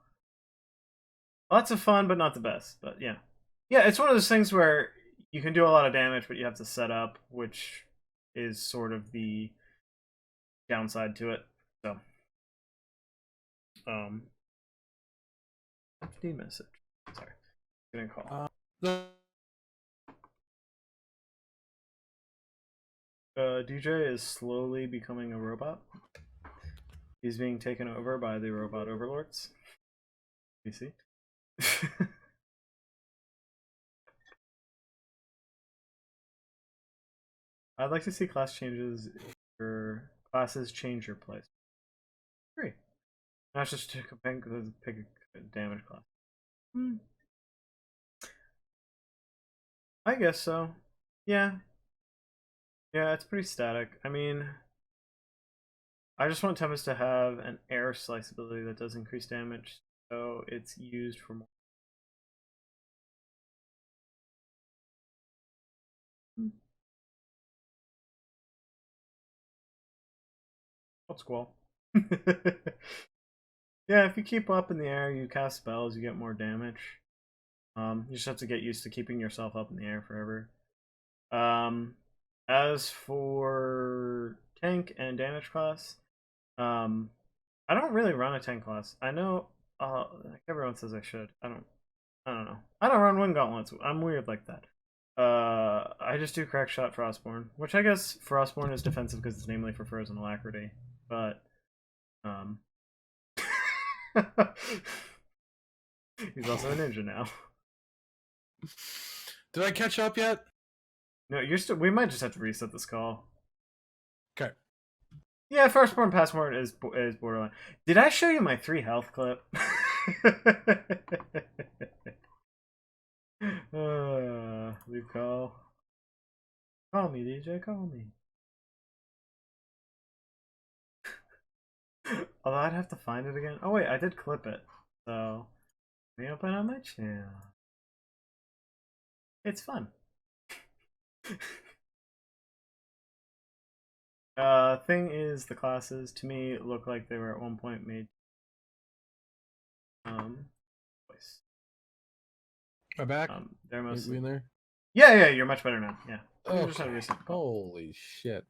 Speaker 2: Lots of fun, but not the best. But yeah. Yeah, it's one of those things where you can do a lot of damage, but you have to set up, which is sort of the downside to it. So. FD message. Sorry. Getting a call. DJ is slowly becoming a robot. He's being taken over by the robot overlords. You see? I'd like to see class changes. Your classes change your place. Great. Not just to pick a damage class. I guess so. Yeah. Yeah, it's pretty static. I mean, I just want Tempest to have an air slice ability that does increase damage, so it's used for more. Oh, Squall. Yeah, if you keep up in the air, you cast spells, you get more damage. You just have to get used to keeping yourself up in the air forever. As for tank and damage class, I don't really run a tank class. I know everyone says I should. I don't know. I don't run wind gauntlets. I'm weird like that. I just do Crackshot Frostborn, which I guess Frostborn is defensive because it's namely for Frozen Alacrity, but he's also a ninja now.
Speaker 1: Did I catch up yet?
Speaker 2: No, you're still. We might just have to reset this call.
Speaker 1: Okay.
Speaker 2: Yeah, firstborn passport is borderline. Did I show you my 3 health clip? Leave call. Call me, DJ. Call me. Although I'd have to find it again. Oh wait, I did clip it. So let me open on my channel. It's fun. Thing is, the classes to me look like they were at one point made. Voice.
Speaker 1: My back.
Speaker 2: They're mostly
Speaker 1: in there.
Speaker 2: Yeah, you're much better now. Yeah.
Speaker 1: Oh,
Speaker 2: just had a recent call.
Speaker 1: Holy shit.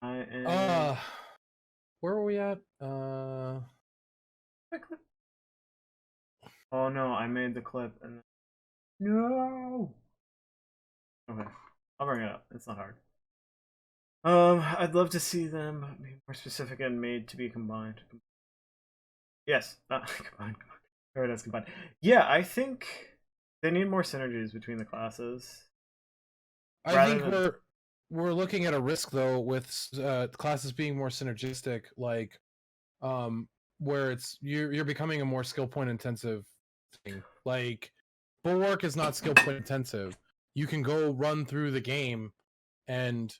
Speaker 2: I am.
Speaker 1: Where were we at?
Speaker 2: Oh no, I made the clip and no. Okay, I'll bring it up. It's not hard. I'd love to see them be more specific and made to be combined. Yes, combined. There it is, combined. Yeah, I think they need more synergies between the classes.
Speaker 1: I think we're looking at a risk though with classes being more synergistic, like where it's you're becoming a more skill point intensive thing. Like Bulwark is not skill point intensive. You can go run through the game and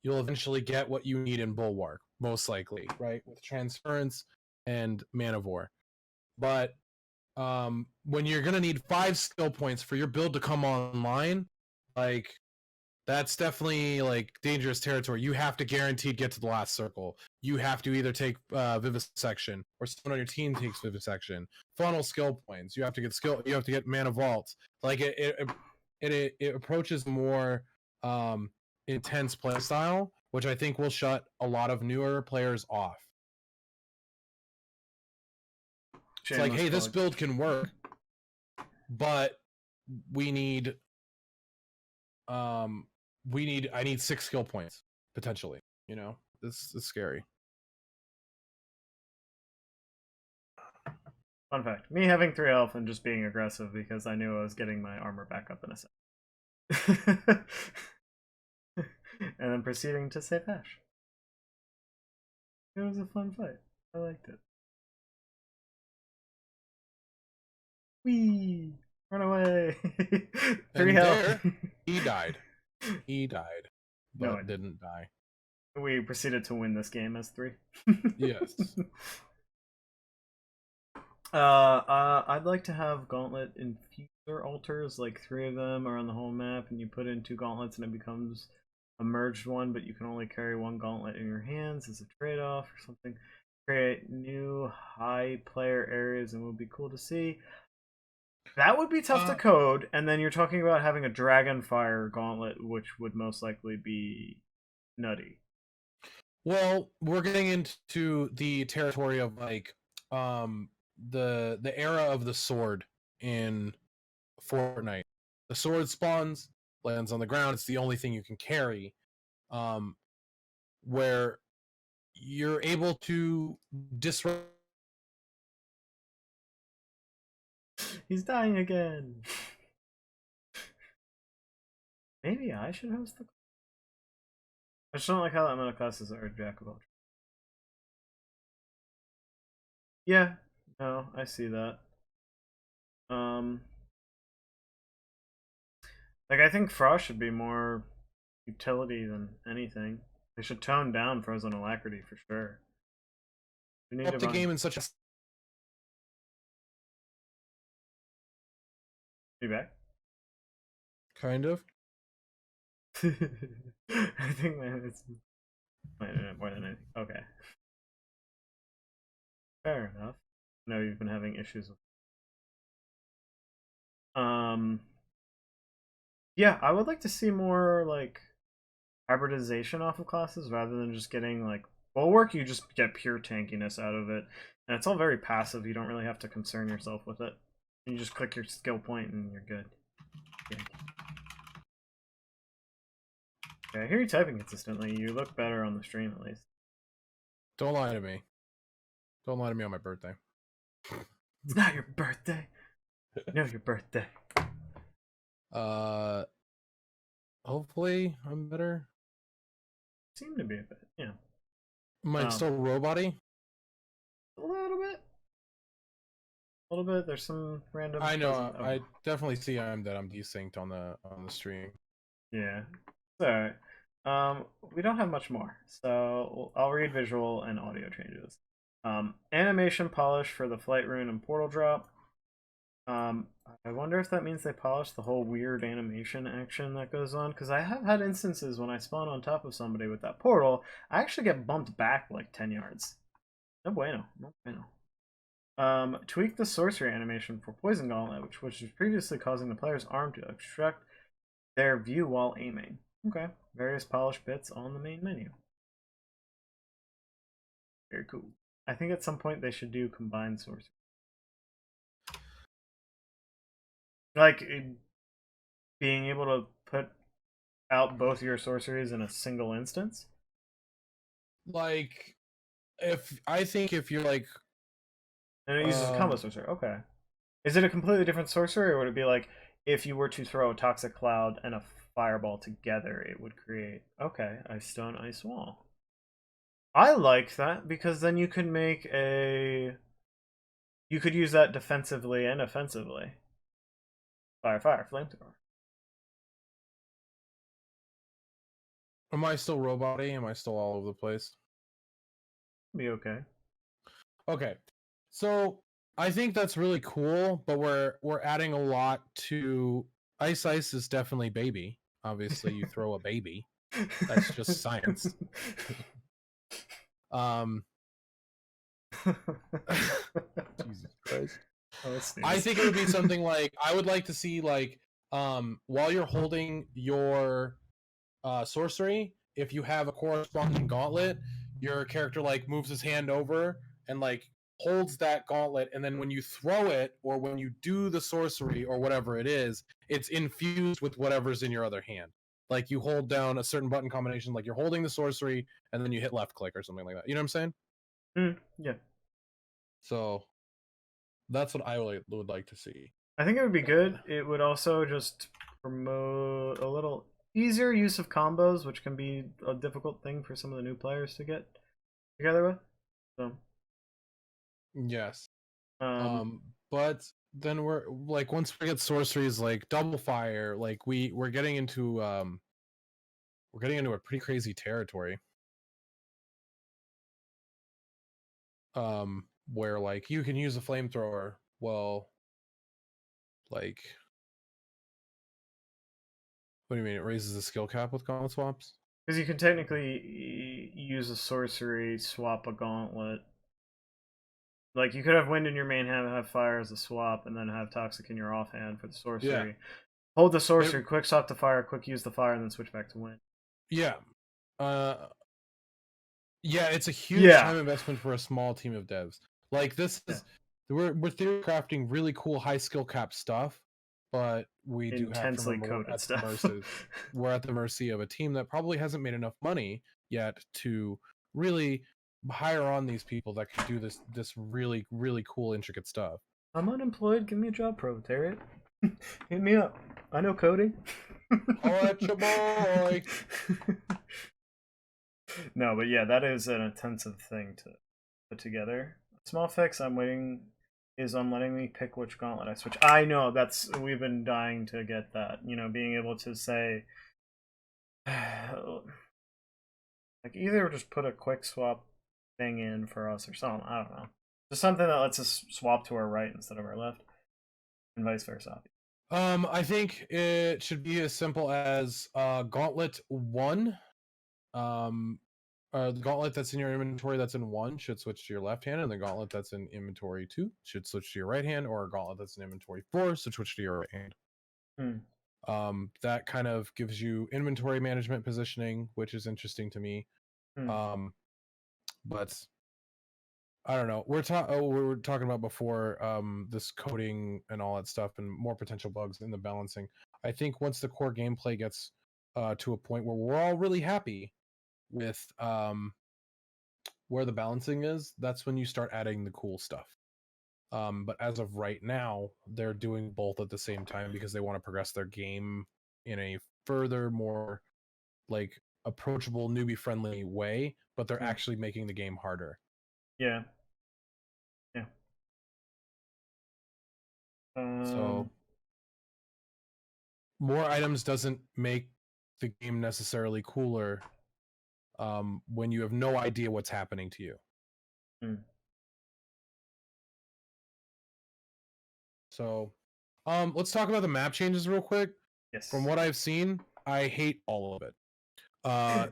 Speaker 1: you'll eventually get what you need in Bulwark, most likely, right? With transference and Man of War. But when you're gonna need 5 skill points for your build to come online, like that's definitely like dangerous territory. You have to guaranteed get to the last circle. You have to either take Vivisection or someone on your team takes Vivisection. Funnel skill points. You have to get skill. You have to get Mana Vault. Like it approaches more intense play style, which I think will shut a lot of newer players off. It's like, hey, this build can work, but we need I need 6 skill points potentially. You know, this is scary.
Speaker 2: Fun fact: me having 3 health and just being aggressive because I knew I was getting my armor back up in a second, and then proceeding to save Ash. It was a fun fight. I liked it. Whee! Run away! 3 health.
Speaker 1: He died. He died, but
Speaker 2: no,
Speaker 1: didn't die.
Speaker 2: We proceeded to win this game as 3.
Speaker 1: Yes.
Speaker 2: I'd like to have gauntlet infuser altars, like 3 of them are on the whole map, and you put in 2 gauntlets and it becomes a merged one, but you can only carry 1 gauntlet in your hands as a trade-off or something. Create new high player areas and would be cool to see. That would be tough to code, and then you're talking about having a Dragonfire gauntlet, which would most likely be nutty.
Speaker 1: Well, we're getting into the territory of like the era of the sword in Fortnite. The sword spawns, lands on the ground, it's the only thing you can carry. Where you're able to disrupt.
Speaker 2: He's dying again. Maybe I should host the. I just don't like how that amount of classes are Jack of all. Yeah, no, I see that. Like I think Frost should be more utility than anything. They should tone down Frozen Alacrity for sure. We need
Speaker 1: the game in such a.
Speaker 2: You back?
Speaker 1: Kind of.
Speaker 2: I think it's my internet more than anything. Okay. Fair enough. I know you've been having issues with. Yeah, I would like to see more like hybridization off of classes rather than just getting like Bulwark. You just get pure tankiness out of it, and it's all very passive. You don't really have to concern yourself with it. You just click your skill point and you're good. Okay, I hear you typing consistently. You look better on the stream at least.
Speaker 1: Don't lie to me. Don't lie to me on my birthday.
Speaker 2: It's not your birthday. No, your birthday.
Speaker 1: Hopefully, I'm better.
Speaker 2: Seem to be a bit, yeah.
Speaker 1: Am I still robot-y?
Speaker 2: A little bit. A little bit. There's some random.
Speaker 1: I know. I definitely see that I'm desynced on the stream.
Speaker 2: Yeah. It's alright. We don't have much more, so I'll read visual and audio changes. Animation polish for the flight rune and portal drop. I wonder if that means they polished the whole weird animation action that goes on, because I have had instances when I spawn on top of somebody with that portal, I actually get bumped back like 10 yards. No bueno. No bueno. Tweak the sorcery animation for Poison Gauntlet, which was previously causing the player's arm to obstruct their view while aiming. Okay. Various polished bits on the main menu. Very cool. I think at some point they should do combined sorcery. Like, being able to put out both your sorceries in a single instance?
Speaker 1: Like, if you're like...
Speaker 2: And it uses combo sorcery. Okay. Is it a completely different sorcery, or would it be like, if you were to throw a Toxic Cloud and a Fireball together, it would create... Okay, Ice Stone, Ice Wall. I like that, because then you can make a... You could use that defensively and offensively. Fire, fire, flamethrower.
Speaker 1: Am I still robot-y? Am I still all over the place?
Speaker 2: Be okay.
Speaker 1: Okay. So I think that's really cool, but we're adding a lot to... Ice is definitely baby. Obviously, you throw a baby. That's just science. Jesus Christ. I think it would be something like, I would like to see, like, while you're holding your sorcery, if you have a corresponding gauntlet, your character like moves his hand over and like holds that gauntlet, and then when you throw it or when you do the sorcery or whatever it is, it's infused with whatever's in your other hand. Like, you hold down a certain button combination, like you're holding the sorcery and then you hit left click or something like that. You know what I'm saying?
Speaker 2: Yeah.
Speaker 1: So that's what I would like to see.
Speaker 2: I think it would be good. It would also just promote a little easier use of combos, which can be a difficult thing for some of the new players to get together with. So
Speaker 1: yes. But then we're like, once we get sorceries like double fire, like we're getting into a pretty crazy territory. Where like you can use a flamethrower. Well, like, what do you mean? It raises the skill cap with gauntlet swaps?
Speaker 2: Because you can technically use a sorcery, swap a gauntlet. Like, you could have wind in your main hand, have fire as a swap, and then have toxic in your offhand for the sorcery. Yeah. Hold the sorcery, quick swap to fire, quick use the fire, and then switch back to wind.
Speaker 1: Yeah. Yeah, it's a huge time investment for a small team of devs. Like, this is... We're theory crafting really cool high skill cap stuff, but we do have to remember we're at the mercy of a team that probably hasn't made enough money yet to really hire on these people that can do this really, really cool, intricate stuff.
Speaker 2: I'm unemployed. Give me a job, proletariat. Hit me up. I know coding.
Speaker 1: All right, your boy.
Speaker 2: No, but yeah, that is an intensive thing to put together. Small fix I'm waiting is on letting me pick which gauntlet I switch. I know, we've been dying to get that. You know, being able to say, like, either just put a quick swap thing in for us or something. I don't know. Just something that lets us swap to our right instead of our left, and vice versa.
Speaker 1: I think it should be as simple as gauntlet 1. The gauntlet that's in your inventory that's in 1 should switch to your left hand, and the gauntlet that's in inventory 2 should switch to your right hand, or a gauntlet that's in inventory 4 should switch to your right hand. That kind of gives you inventory management positioning, which is interesting to me. But I don't know. We were talking about before this coding and all that stuff, and more potential bugs in the balancing. I think once the core gameplay gets to a point where we're all really happy with where the balancing is, that's when you start adding the cool stuff. But as of right now, they're doing both at the same time because they want to progress their game in a further, more like approachable, newbie friendly way, but they're actually making the game harder.
Speaker 2: Yeah.
Speaker 1: So more items doesn't make the game necessarily cooler when you have no idea what's happening to you. So let's talk about the map changes real quick.
Speaker 2: Yes.
Speaker 1: From what I've seen, I hate all of it.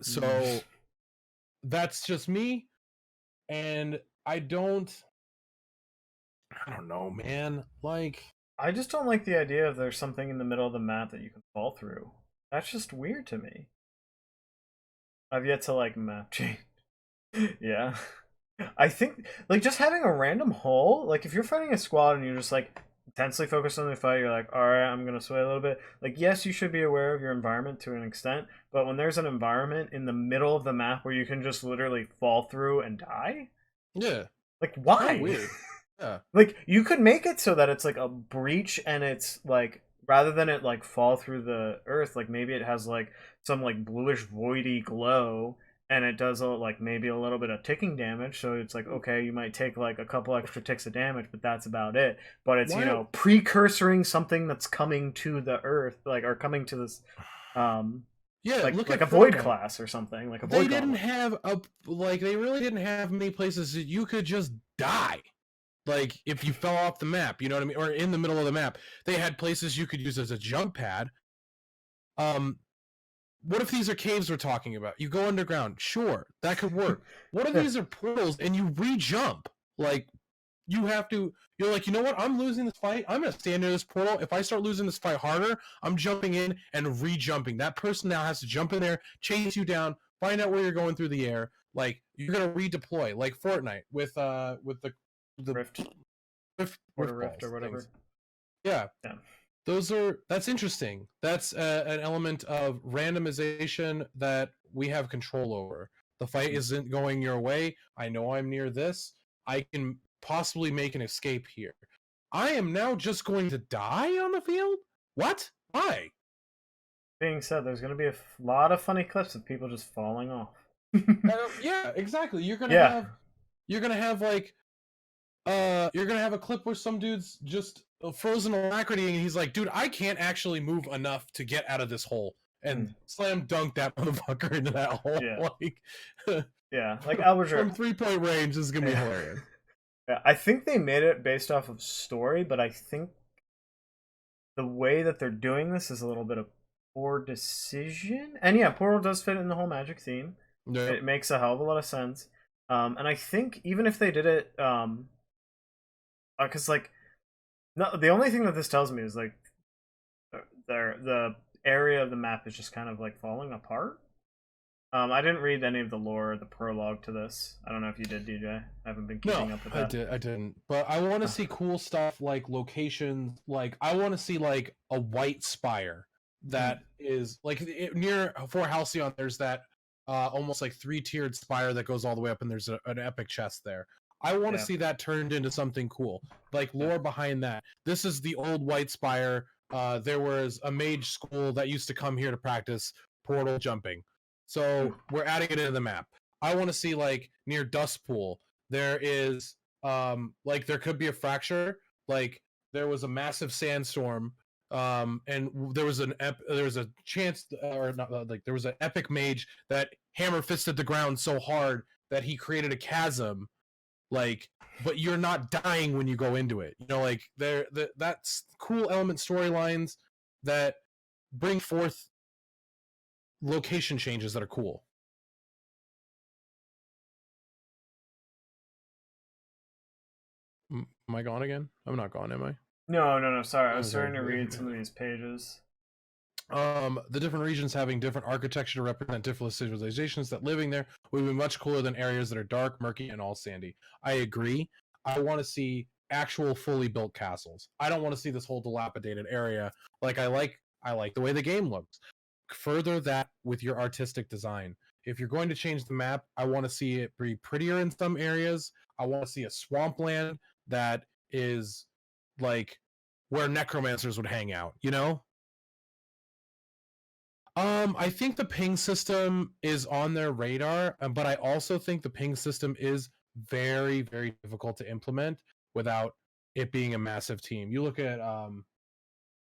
Speaker 1: So that's just me, and I don't know, man. Like,
Speaker 2: I just don't like the idea of there's something in the middle of the map that you can fall through. That's just weird to me. I've yet to like map change. Yeah. I think like just having a random hole, like if you're fighting a squad and you're just like intensely focused on the fight, you're like, alright, I'm gonna sway a little bit. Like, yes, you should be aware of your environment to an extent, but when there's an environment in the middle of the map where you can just literally fall through and die,
Speaker 1: yeah,
Speaker 2: like why?
Speaker 1: weird. Yeah.
Speaker 2: Like you could make it so that it's like a breach and it's like rather than it like fall through the earth, like maybe it has like some like bluish voidy glow and it does like maybe a little bit of ticking damage, so it's like okay, you might take like a couple extra ticks of damage, but that's about it. But it's precursoring something that's coming to the earth, like or coming to this like a void class or something, like a void.
Speaker 1: They didn't have they really didn't have many places that you could just die. Like, if you fell off the map, you know what I mean? Or in the middle of the map. They had places you could use as a jump pad. What if these are caves we're talking about? You go underground. Sure, that could work. What if these are portals and you re-jump? Like, you're like, you know what? I'm losing this fight. I'm going to stand near this portal. If I start losing this fight harder, I'm jumping in and re-jumping. That person now has to jump in there, chase you down, find out where you're going through the air. Like, you're going to redeploy. Like Fortnite with the
Speaker 2: Rift or whatever.
Speaker 1: Yeah. That's interesting. That's an element of randomization that we have control over. The fight isn't going your way. I know I'm near this. I can possibly make an escape here. I am now just going to die on the field? What? Why?
Speaker 2: Being said, there's going to be a lot of funny clips of people just falling off.
Speaker 1: Yeah, exactly. You're gonna have like you're gonna have a clip where some dude's just frozen alacrity and he's like, dude, I can't actually move enough to get out of this hole, and slam dunk that motherfucker into that hole.
Speaker 2: Yeah, like Albert
Speaker 1: from 3-point range. This is gonna be hilarious.
Speaker 2: Yeah, I think they made it based off of story, but I think the way that they're doing this is a little bit of poor decision. And yeah, Portal does fit in the whole magic theme. Yep. It makes a hell of a lot of sense. And I think even if they did it because like the only thing that this tells me is like the area of the map is just kind of like falling apart. I didn't read any of the lore or the prologue to this. I don't know if you did, DJ. I haven't been keeping up with that.
Speaker 1: I didn't. But I want to see cool stuff like locations. Like I want to see like a white spire that is like near Fort Halcyon. There's that almost like 3-tiered spire that goes all the way up, and there's an epic chest there. I want to see that turned into something cool, like lore behind that. This is the old white spire. There was a mage school that used to come here to practice portal jumping. So we're adding it into the map. I want to see like near Dust Pool. There is like there could be a fracture. Like there was a massive sandstorm, and there was a chance, or not, like there was an epic mage that hammer fisted the ground so hard that he created a chasm. Like, but you're not dying when you go into it. You know, like that's cool element storylines that bring forth location changes that are cool. Am I gone again? I'm not gone, am I?
Speaker 2: No. Sorry, I was starting to read some of these pages.
Speaker 1: The different regions having different architecture to represent different civilizations that living there would be much cooler than areas that are dark, murky, and all sandy. I agree. I want to see actual fully built castles. I don't want to see this whole dilapidated area. Like I like the way the game looks. Further that with your artistic design. If you're going to change the map, I want to see it be prettier in some areas. I want to see a swampland that is like where necromancers would hang out, you know? I think the ping system is on their radar, but I also think the ping system is very, very difficult to implement without it being a massive team. You look at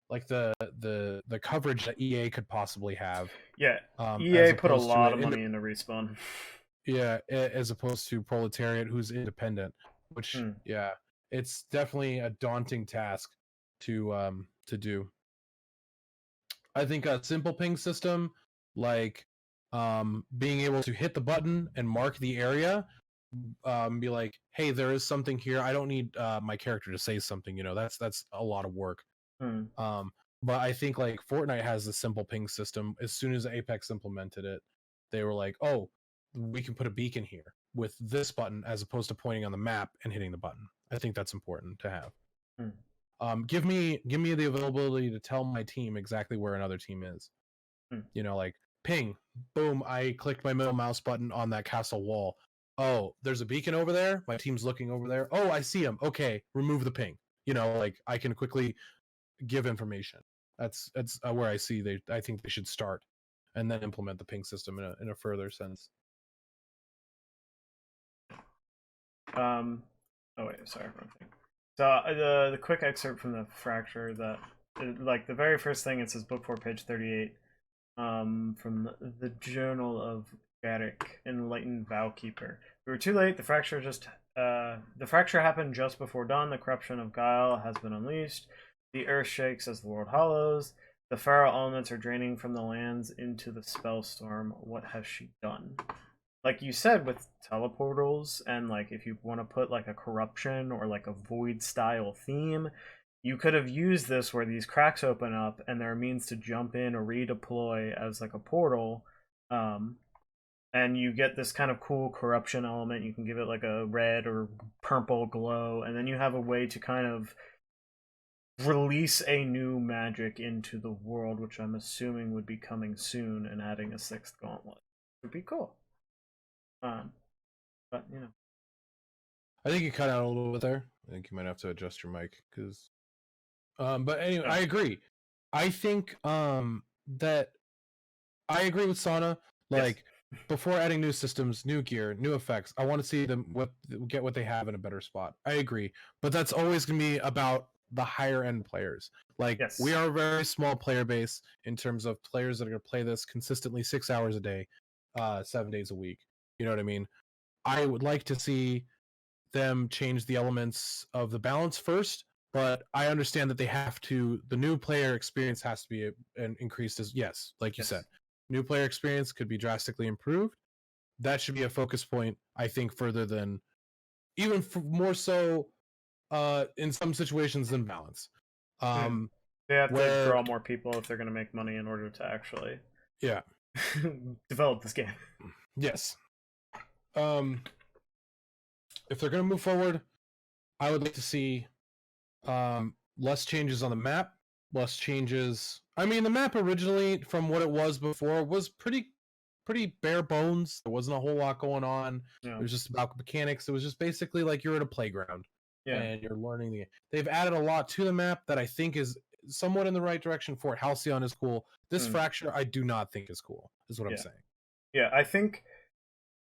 Speaker 1: like the coverage that EA could possibly have,
Speaker 2: Yeah,
Speaker 1: as
Speaker 2: EA put a
Speaker 1: opposed to
Speaker 2: lot of money into Respawn.
Speaker 1: as opposed to Proletariat, who's independent. Which it's definitely a daunting task to do. I think a simple ping system, like being able to hit the button and mark the area, be like, hey, there is something here. I don't need my character to say something. That's a lot of work. But I think like Fortnite has a simple ping system. As soon as Apex implemented it, they were like, oh, we can put a beacon here with this button as opposed to pointing on the map and hitting the button. I think that's important to have. Give me the availability to tell my team exactly where another team is. Like ping, boom, I clicked my middle mouse button on that castle wall. Oh, there's a beacon over there. My team's looking over there. Oh, I see him. Okay, remove the ping. Like I can quickly give information. That's where I think they should start, and then implement the ping system in a further sense.
Speaker 2: Oh wait, sorry, wrong thing. So the quick excerpt from the fracture that, like the very first thing, it says book 4, page 38, from the Journal of Garrick, Enlightened Vowkeeper. We were too late. The fracture happened just before dawn. The corruption of Guile has been unleashed. The earth shakes as the world hollows. The feral elements are draining from the lands into the spell storm. What has she done? Like you said, with teleportals, and like if you want to put like a corruption or like a void style theme, you could have used this where these cracks open up and there are means to jump in or redeploy as like a portal, and you get this kind of cool corruption element. You can give it like a red or purple glow, and then you have a way to kind of release a new magic into the world, which I'm assuming would be coming soon, and adding a 6th gauntlet would be cool. But
Speaker 1: I think you cut out a little bit there. I think you might have to adjust your mic because. But anyway, I agree. I think that I agree with Sana. Like before adding new systems, new gear, new effects, I want to see them get what they have in a better spot. I agree, but that's always going to be about the higher end players. Like we are a very small player base in terms of players that are going to play this consistently 6 hours a day, 7 days a week. You know what I mean? I would like to see them change the elements of the balance first, but I understand that they have to. The new player experience has to be increased as like you said. New player experience could be drastically improved. That should be a focus point, I think, further than even more so in some situations than balance.
Speaker 2: They have to draw more people if they're going to make money in order to actually develop this game.
Speaker 1: Yes. If they're going to move forward, I would like to see less changes on the map, less changes. I mean, the map originally, from what it was before, was pretty bare bones. There wasn't a whole lot going on. It was just about mechanics. It was just basically like you're at a playground and you're learning the. They've added a lot to the map that I think is somewhat in the right direction for it. Halcyon is cool. This fracture, I do not think is cool. Is what I'm saying.
Speaker 2: Yeah, I think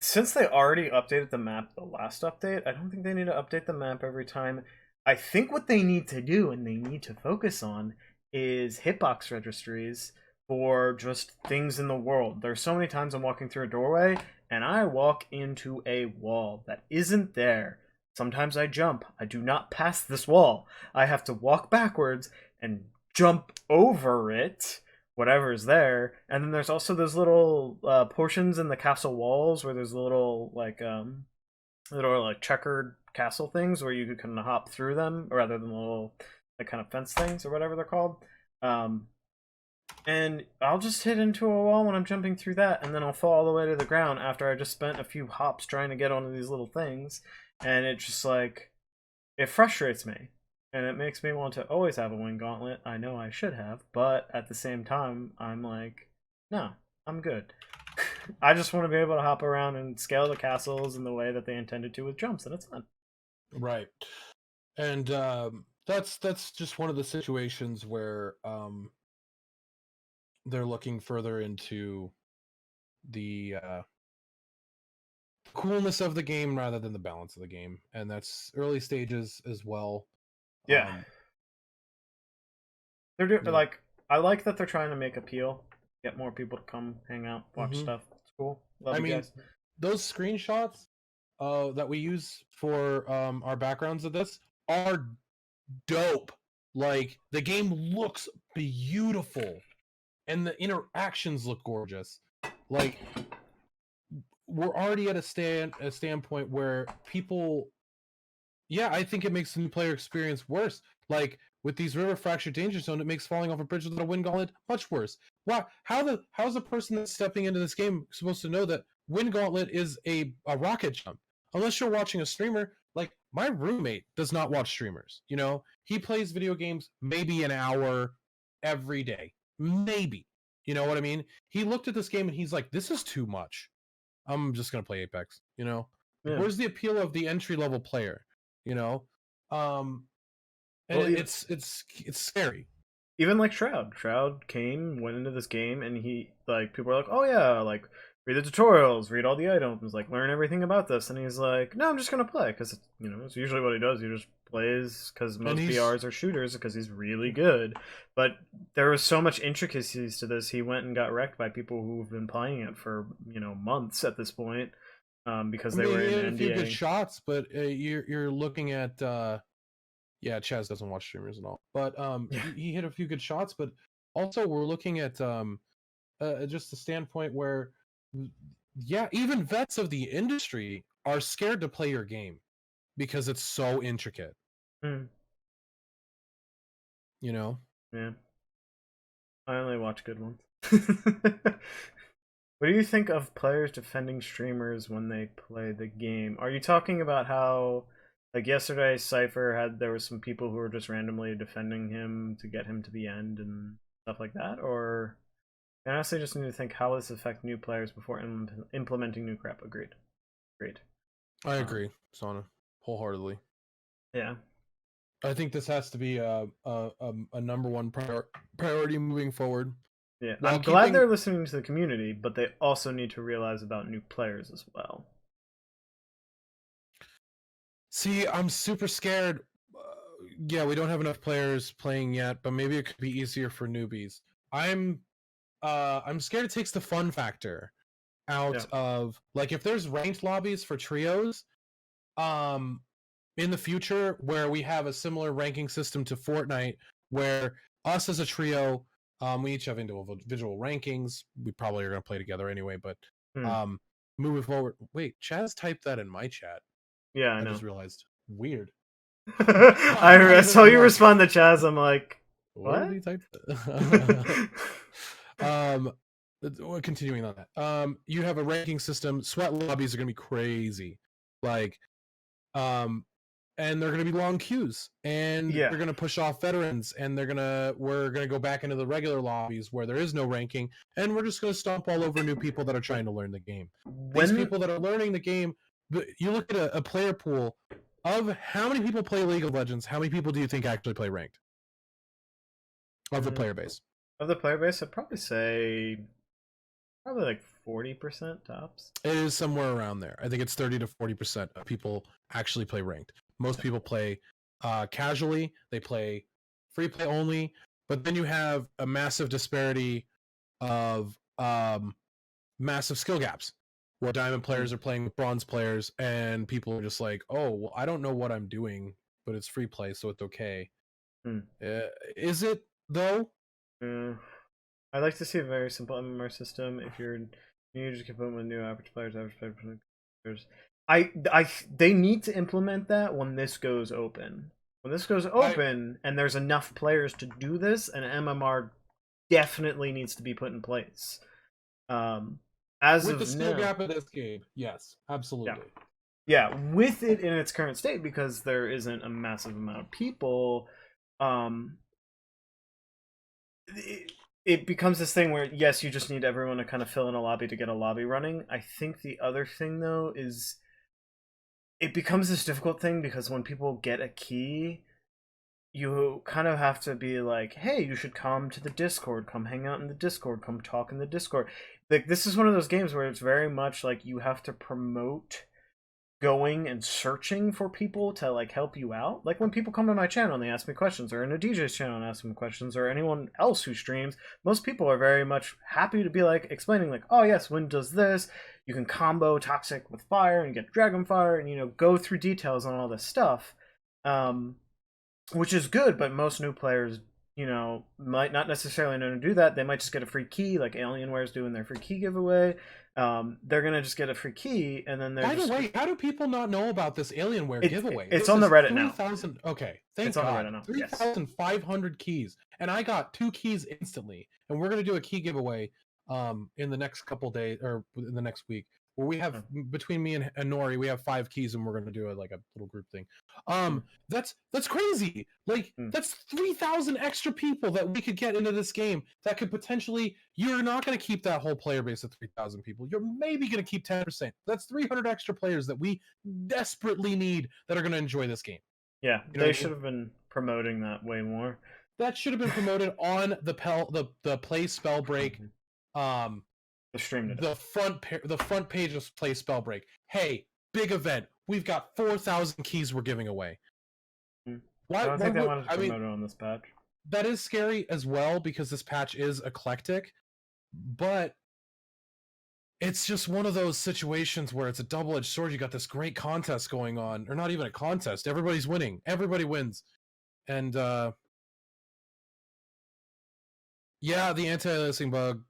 Speaker 2: since they already updated the map the last update, I don't think they need to update the map every time. I think what they need to do and they need to focus on is hitbox registries for just things in the world. There's so many times I'm walking through a doorway and I walk into a wall that isn't there. Sometimes I jump. I do not pass this wall. I have to walk backwards and jump over it, whatever is there. And then there's also those little portions in the castle walls where there's little checkered castle things where you can hop through them rather than little kind of fence things or whatever they're called. And I'll just hit into a wall when I'm jumping through that, and then I'll fall all the way to the ground after I just spent a few hops trying to get onto these little things. And it just it frustrates me. And it makes me want to always have a wing gauntlet. I know I should have, but at the same time, I'm like, no, I'm good. I just want to be able to hop around and scale the castles in the way that they intended to with jumps, and it's fun.
Speaker 1: Right. And that's just one of the situations where they're looking further into the coolness of the game rather than the balance of the game, and that's early stages as well.
Speaker 2: Yeah, they're
Speaker 1: You know,
Speaker 2: like, I like that they're trying to make appeal, get more people to come hang out, watch
Speaker 1: hmm
Speaker 2: stuff. It's cool. Love
Speaker 1: I
Speaker 2: you
Speaker 1: mean,
Speaker 2: guys.
Speaker 1: those screenshots that we use for our backgrounds of this are dope. Like the game looks beautiful, and the interactions look gorgeous. Like we're already at a standpoint where people, yeah, I think it makes the new player experience worse. Like with these river fracture danger zone, it makes falling off a bridge without a wind gauntlet much worse. Wow, how's a person that's stepping into this game supposed to know that wind gauntlet is a rocket jump? Unless you're watching a streamer. Like my roommate does not watch streamers. You know, he plays video games maybe an hour every day, maybe. You know what I mean? He looked at this game and he's like, "This is too much. I'm just gonna play Apex." You know, like,
Speaker 2: Yeah.
Speaker 1: where's the appeal of the entry level player? You know, um, and
Speaker 2: Well,
Speaker 1: it's scary.
Speaker 2: even like Shroud came, went into this game, and he, like, people were like, oh yeah, like, read the tutorials, read all the items, like, learn everything about this, and he's like, no, I'm just gonna play, because, you know, it's usually what he does. He just plays because
Speaker 1: And
Speaker 2: most
Speaker 1: he's
Speaker 2: BRs are shooters, because he's really good. But there was so much intricacies to this, he went and got wrecked by people who've been playing it for, you know, months at this point, because
Speaker 1: I
Speaker 2: they
Speaker 1: mean,
Speaker 2: were
Speaker 1: he
Speaker 2: in
Speaker 1: had a few good
Speaker 2: NDA.
Speaker 1: shots, but you're looking at yeah, Chaz doesn't watch streamers at all, but
Speaker 2: Yeah.
Speaker 1: he hit a few good shots, but also we're looking at just the standpoint where yeah, even vets of the industry are scared to play your game because it's so intricate.
Speaker 2: Hmm.
Speaker 1: You know,
Speaker 2: Yeah. I only watch good ones. What do you think of players defending streamers when they play the game? Are you talking about how, like yesterday, Cypher there was some people who were just randomly defending him to get him to the end and stuff like that? Or I honestly just need to think, how does this affect new players before implementing new crap? Agreed. Agreed.
Speaker 1: I agree, Sana, wholeheartedly.
Speaker 2: Yeah.
Speaker 1: I think this has to be a number one priority moving forward.
Speaker 2: Yeah.
Speaker 1: While
Speaker 2: I'm glad
Speaker 1: keeping,
Speaker 2: they're listening to the community, but they also need to realize about new players as well.
Speaker 1: see, I'm super scared. Yeah, we don't have enough players playing yet, but maybe it could be easier for newbies. I'm scared it takes the fun factor
Speaker 2: Yeah.
Speaker 1: out of, like, if there's ranked lobbies for trios, um, in the future where we have a similar ranking system to Fortnite, where us as a trio, we each have individual rankings. We probably are going to play together anyway, but
Speaker 2: Hmm.
Speaker 1: um, moving forward. Wait, Chaz typed that in my chat.
Speaker 2: Yeah, I
Speaker 1: I
Speaker 2: know.
Speaker 1: just realized. Weird.
Speaker 2: I saw you respond to Chaz. I'm like,
Speaker 1: Where did
Speaker 2: what?
Speaker 1: he type um continuing on that. You have a ranking system. Sweat lobbies are going to be crazy. Like and they're going to be long queues, and
Speaker 2: Yeah.
Speaker 1: they're going to push off veterans, and we're going to go back into the regular lobbies where there is no ranking, and we're just going to stomp all over new people that are trying to learn the game. These
Speaker 2: When
Speaker 1: people that are learning the game, you look at a player pool of how many people play League of Legends, how many people do you think actually play ranked of the player base?
Speaker 2: of the player base, I'd probably say probably like 40% tops.
Speaker 1: It is somewhere around there. I think it's 30 to 40% of people actually play ranked. Most people play casually. They play free play only. But then you have a massive disparity of massive skill gaps, where diamond players are playing with bronze players, and people are just like, "Oh, well, I don't know what I'm doing, but it's free play, so it's okay."
Speaker 2: Hmm.
Speaker 1: Is it though?
Speaker 2: I'd like to see a very simple MMR system. If you're new, you just keep with new average players, they need to implement that when this goes open. When this goes open and there's enough players to do this, an MMR definitely needs to be put in place. As
Speaker 1: With
Speaker 2: of
Speaker 1: the skill
Speaker 2: now,
Speaker 1: gap of this game, yes, absolutely.
Speaker 2: yeah, with it in its current state, because there isn't a massive amount of people, it becomes this thing where, yes, you just need everyone to kind of fill in a lobby to get a lobby running. I think the other thing, though, is it becomes this difficult thing because when people get a key, you kind of have to be like, hey, you should come to the Discord, come hang out in the Discord, come talk in the Discord. Like, this is one of those games where it's very much like you have to promote going and searching for people to like help you out. Like when people come to my channel and they ask me questions, or in a DJ's channel and ask them questions, or anyone else who streams, most people are very much happy to be like explaining like, oh yes, Wind does this, you can combo Toxic with fire and get Dragonfire, and, you know, go through details on all this stuff. Which is good, but most new players, you know, might not necessarily know to do that. They might just get a free key, like Alienware's doing their free key giveaway. They're gonna just get a free key, and then they're.
Speaker 1: By the way, how do people not know about this Alienware giveaway?
Speaker 2: It's on the Reddit now.
Speaker 1: 3,000. Okay, thank
Speaker 2: it's
Speaker 1: God.
Speaker 2: On the Reddit now.
Speaker 1: 3,500 keys, and I got 2 keys instantly. And we're gonna do a key giveaway in the next couple days, or in the next week, where we have between me and Nori, we have 5 keys, and we're gonna do like a little group thing. That's crazy. Like that's 3,000 extra people that we could get into this game that could potentially. You're not gonna keep that whole player base of 3,000 people. You're maybe gonna keep 10%. That's 300 extra players that we desperately need that are gonna enjoy this game.
Speaker 2: Yeah, you know, they should have been promoting that way more.
Speaker 1: That should have been promoted on the Play Spellbreak.
Speaker 2: The stream today.
Speaker 1: The front page of Play Spellbreak. Hey, big event. We've got 4,000 keys we're giving away.
Speaker 2: Why? I don't think they wanted to promote it on this patch.
Speaker 1: That is scary as well because this patch is eclectic, but it's just one of those situations where it's a double-edged sword. You got this great contest going on, or not even a contest. Everybody's winning. Everybody wins, and yeah, the anti-aliasing bug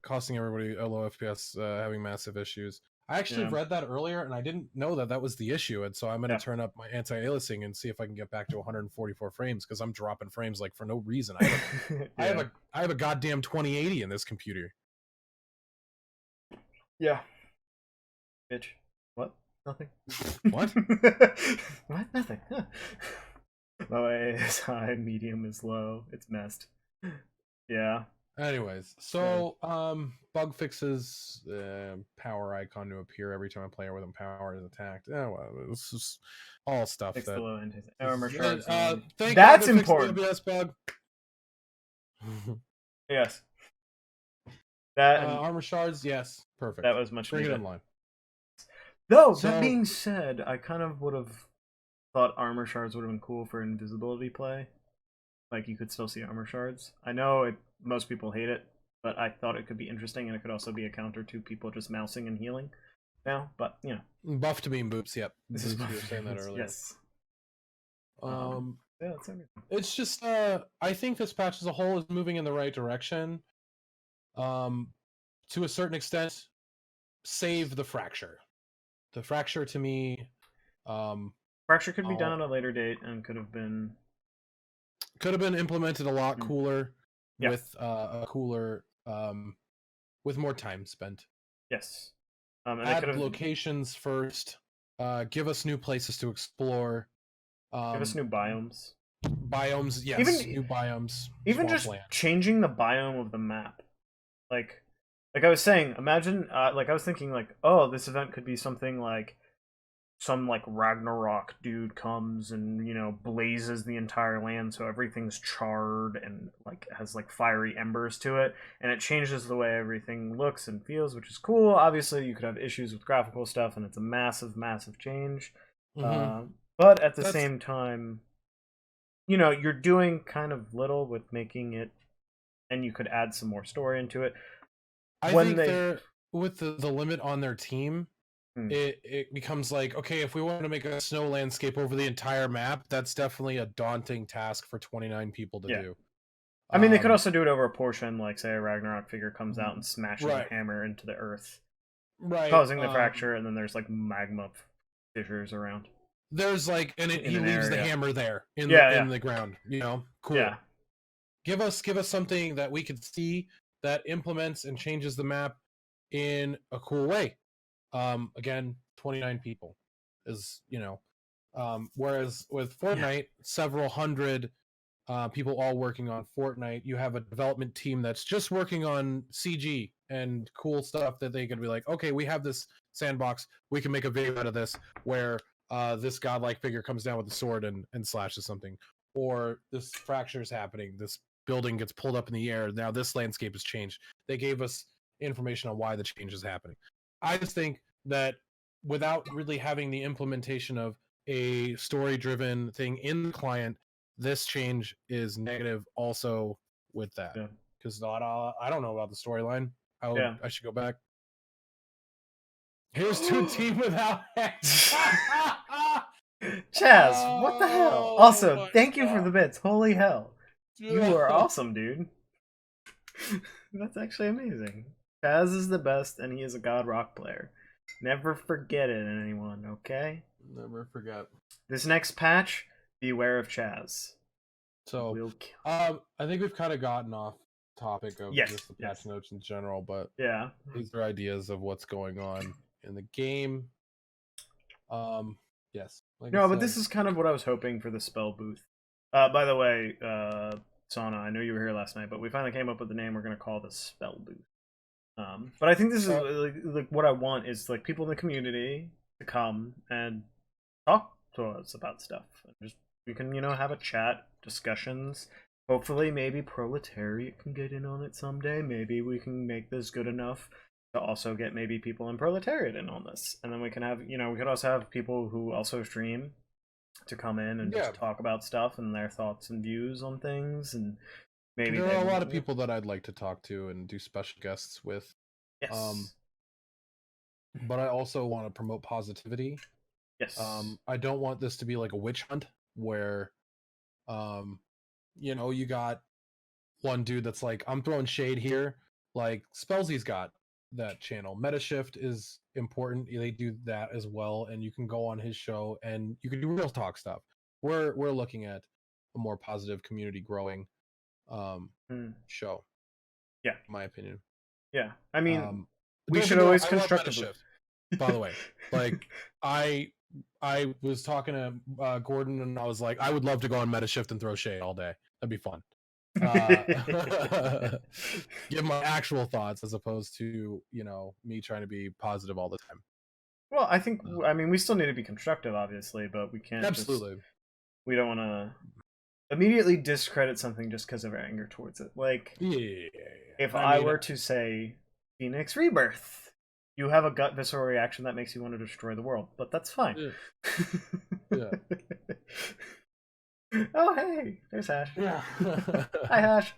Speaker 1: costing everybody a low FPS, having massive issues. I actually read that earlier, and I didn't know that was the issue, and so I'm going to turn up my anti-aliasing and see if I can get back to 144 frames, because I'm dropping frames like for no reason. I have a goddamn 2080 in this computer.
Speaker 2: Yeah. Bitch. What? Nothing.
Speaker 1: What?
Speaker 2: What? Nothing. Low ASI, medium is low. It's messed. Yeah.
Speaker 1: Anyways, so bug fixes power icon to appear every time a player with power is attacked. Oh, well, it's just all stuff.
Speaker 2: Fix
Speaker 1: that
Speaker 2: the low armor shards.
Speaker 1: That's
Speaker 2: important.
Speaker 1: The OBS bug.
Speaker 2: Yes. That
Speaker 1: armor shards, yes, perfect.
Speaker 2: That was much
Speaker 1: Bring
Speaker 2: needed.
Speaker 1: it in line.
Speaker 2: Though that being said, I kind of would have thought armor shards would have been cool for invisibility play. Like you could still see armor shards. I know most people hate it, but I thought it could be interesting, and it could also be a counter to people just mousing and healing now. But you know,
Speaker 1: buff to beam boops. Yep,
Speaker 2: this is
Speaker 1: you were saying that earlier.
Speaker 2: Yes.
Speaker 1: Yeah,
Speaker 2: that's everything.
Speaker 1: It's just I think this patch as a whole is moving in the right direction. To a certain extent, save the fracture. The fracture to me,
Speaker 2: fracture could be done at a later date and could have been
Speaker 1: implemented a lot cooler with a cooler with more time spent.
Speaker 2: Yes.
Speaker 1: And add locations first. Give us new places to explore.
Speaker 2: Give us new biomes.
Speaker 1: Biomes, yes, new biomes.
Speaker 2: Even just changing the biome of the map. Like I was saying, imagine like I was thinking like, oh, this event could be something like some like Ragnarok dude comes and, you know, blazes the entire land so everything's charred and like has like fiery embers to it, and it changes the way everything looks and feels, which is cool. Obviously you could have issues with graphical stuff, and it's a massive change. But at the same time, you know, you're doing kind of little with making it, and you could add some more story into it.
Speaker 1: I think they're with the limit on their team. It becomes like, okay, if we want to make a snow landscape over the entire map, that's definitely a daunting task for 29 people to do.
Speaker 2: I mean, they could also do it over a portion, like say a Ragnarok figure comes out and smashes a hammer into the earth, causing the fracture, and then there's like magma fissures around.
Speaker 1: There's like, and he leaves the hammer there in the ground. You know, cool.
Speaker 2: Yeah.
Speaker 1: Give us something that we could see that implements and changes the map in a cool way. Again, 29 people is, you know, whereas with Fortnite, several hundred people all working on Fortnite. You have a development team that's just working on CG and cool stuff that they could be like, okay, we have this sandbox, we can make a video out of this where this godlike figure comes down with a sword and slashes something. or this fracture is happening, this building gets pulled up in the air, now this landscape has changed. They gave us information on why the change is happening. I just think that without really having the implementation of a story-driven thing in the client, this change is negative also with that. Because I don't know about the storyline. I should go back. Here's to a team without
Speaker 2: Chaz, what the hell? Also, thank you for the bits. Holy hell. You are awesome, dude. That's actually amazing. Chaz is the best, and he is a God Rock player. Never forget it, anyone, okay?
Speaker 1: Never forget.
Speaker 2: This next patch, beware of Chaz.
Speaker 1: So, I think we've kind of gotten off topic of just the patch notes in general, but these are ideas of what's going on in the game. Yes. Like
Speaker 2: no, but this is kind of what I was hoping for the Spellbooth. By the way, Sana, I know you were here last night, but we finally came up with the name we're going to call this Spellbooth. But I think this is like what I want is like people in the community to come and talk to us about stuff. Just we can have a chat, discussions. Hopefully, maybe Proletariat can get in on it someday. Maybe we can make this good enough to also get maybe people in Proletariat in on this, and then we can have we could also have people who also stream to come in and just talk about stuff and their thoughts and views on things, and maybe
Speaker 1: there are a lot of people that I'd like to talk to and do special guests with.
Speaker 2: Yes.
Speaker 1: But I also want to promote positivity.
Speaker 2: Yes.
Speaker 1: I don't want this to be like a witch hunt where, you got one dude that's like, I'm throwing shade here. Like Spellsy's got that channel. Metashift is important. They do that as well, and you can go on his show and you can do real talk stuff. We're looking at a more positive community growing show.
Speaker 2: Yeah,
Speaker 1: in my opinion.
Speaker 2: Yeah, I mean, we should always constructively.
Speaker 1: By the way, like I was talking to Gordon, and I was like, I would love to go on Metashift and throw shade all day. That'd be fun. Give my actual thoughts as opposed to me trying to be positive all the time.
Speaker 2: Well, I think we still need to be constructive, obviously, but we can't.
Speaker 1: Absolutely.
Speaker 2: We don't want to immediately discredit something just because of our anger towards it. Like, if I were to say Phoenix Rebirth, you have a gut visceral reaction that makes you want to destroy the world, but that's fine.
Speaker 1: Yeah.
Speaker 2: Oh, hey, there's Hash.
Speaker 1: Yeah.
Speaker 2: Hi, Hash.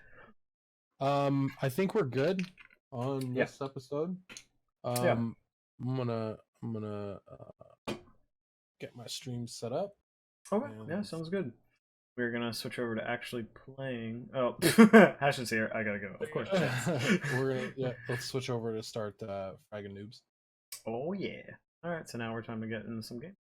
Speaker 1: I think we're good on this episode. I'm gonna get my stream set up.
Speaker 2: Okay, yeah, sounds good. We're gonna switch over to actually playing. Oh, Hash is here. I gotta go. Of course.
Speaker 1: Let's switch over to start Fragging Noobs.
Speaker 2: Oh yeah. All right, so now we're time to get into some games.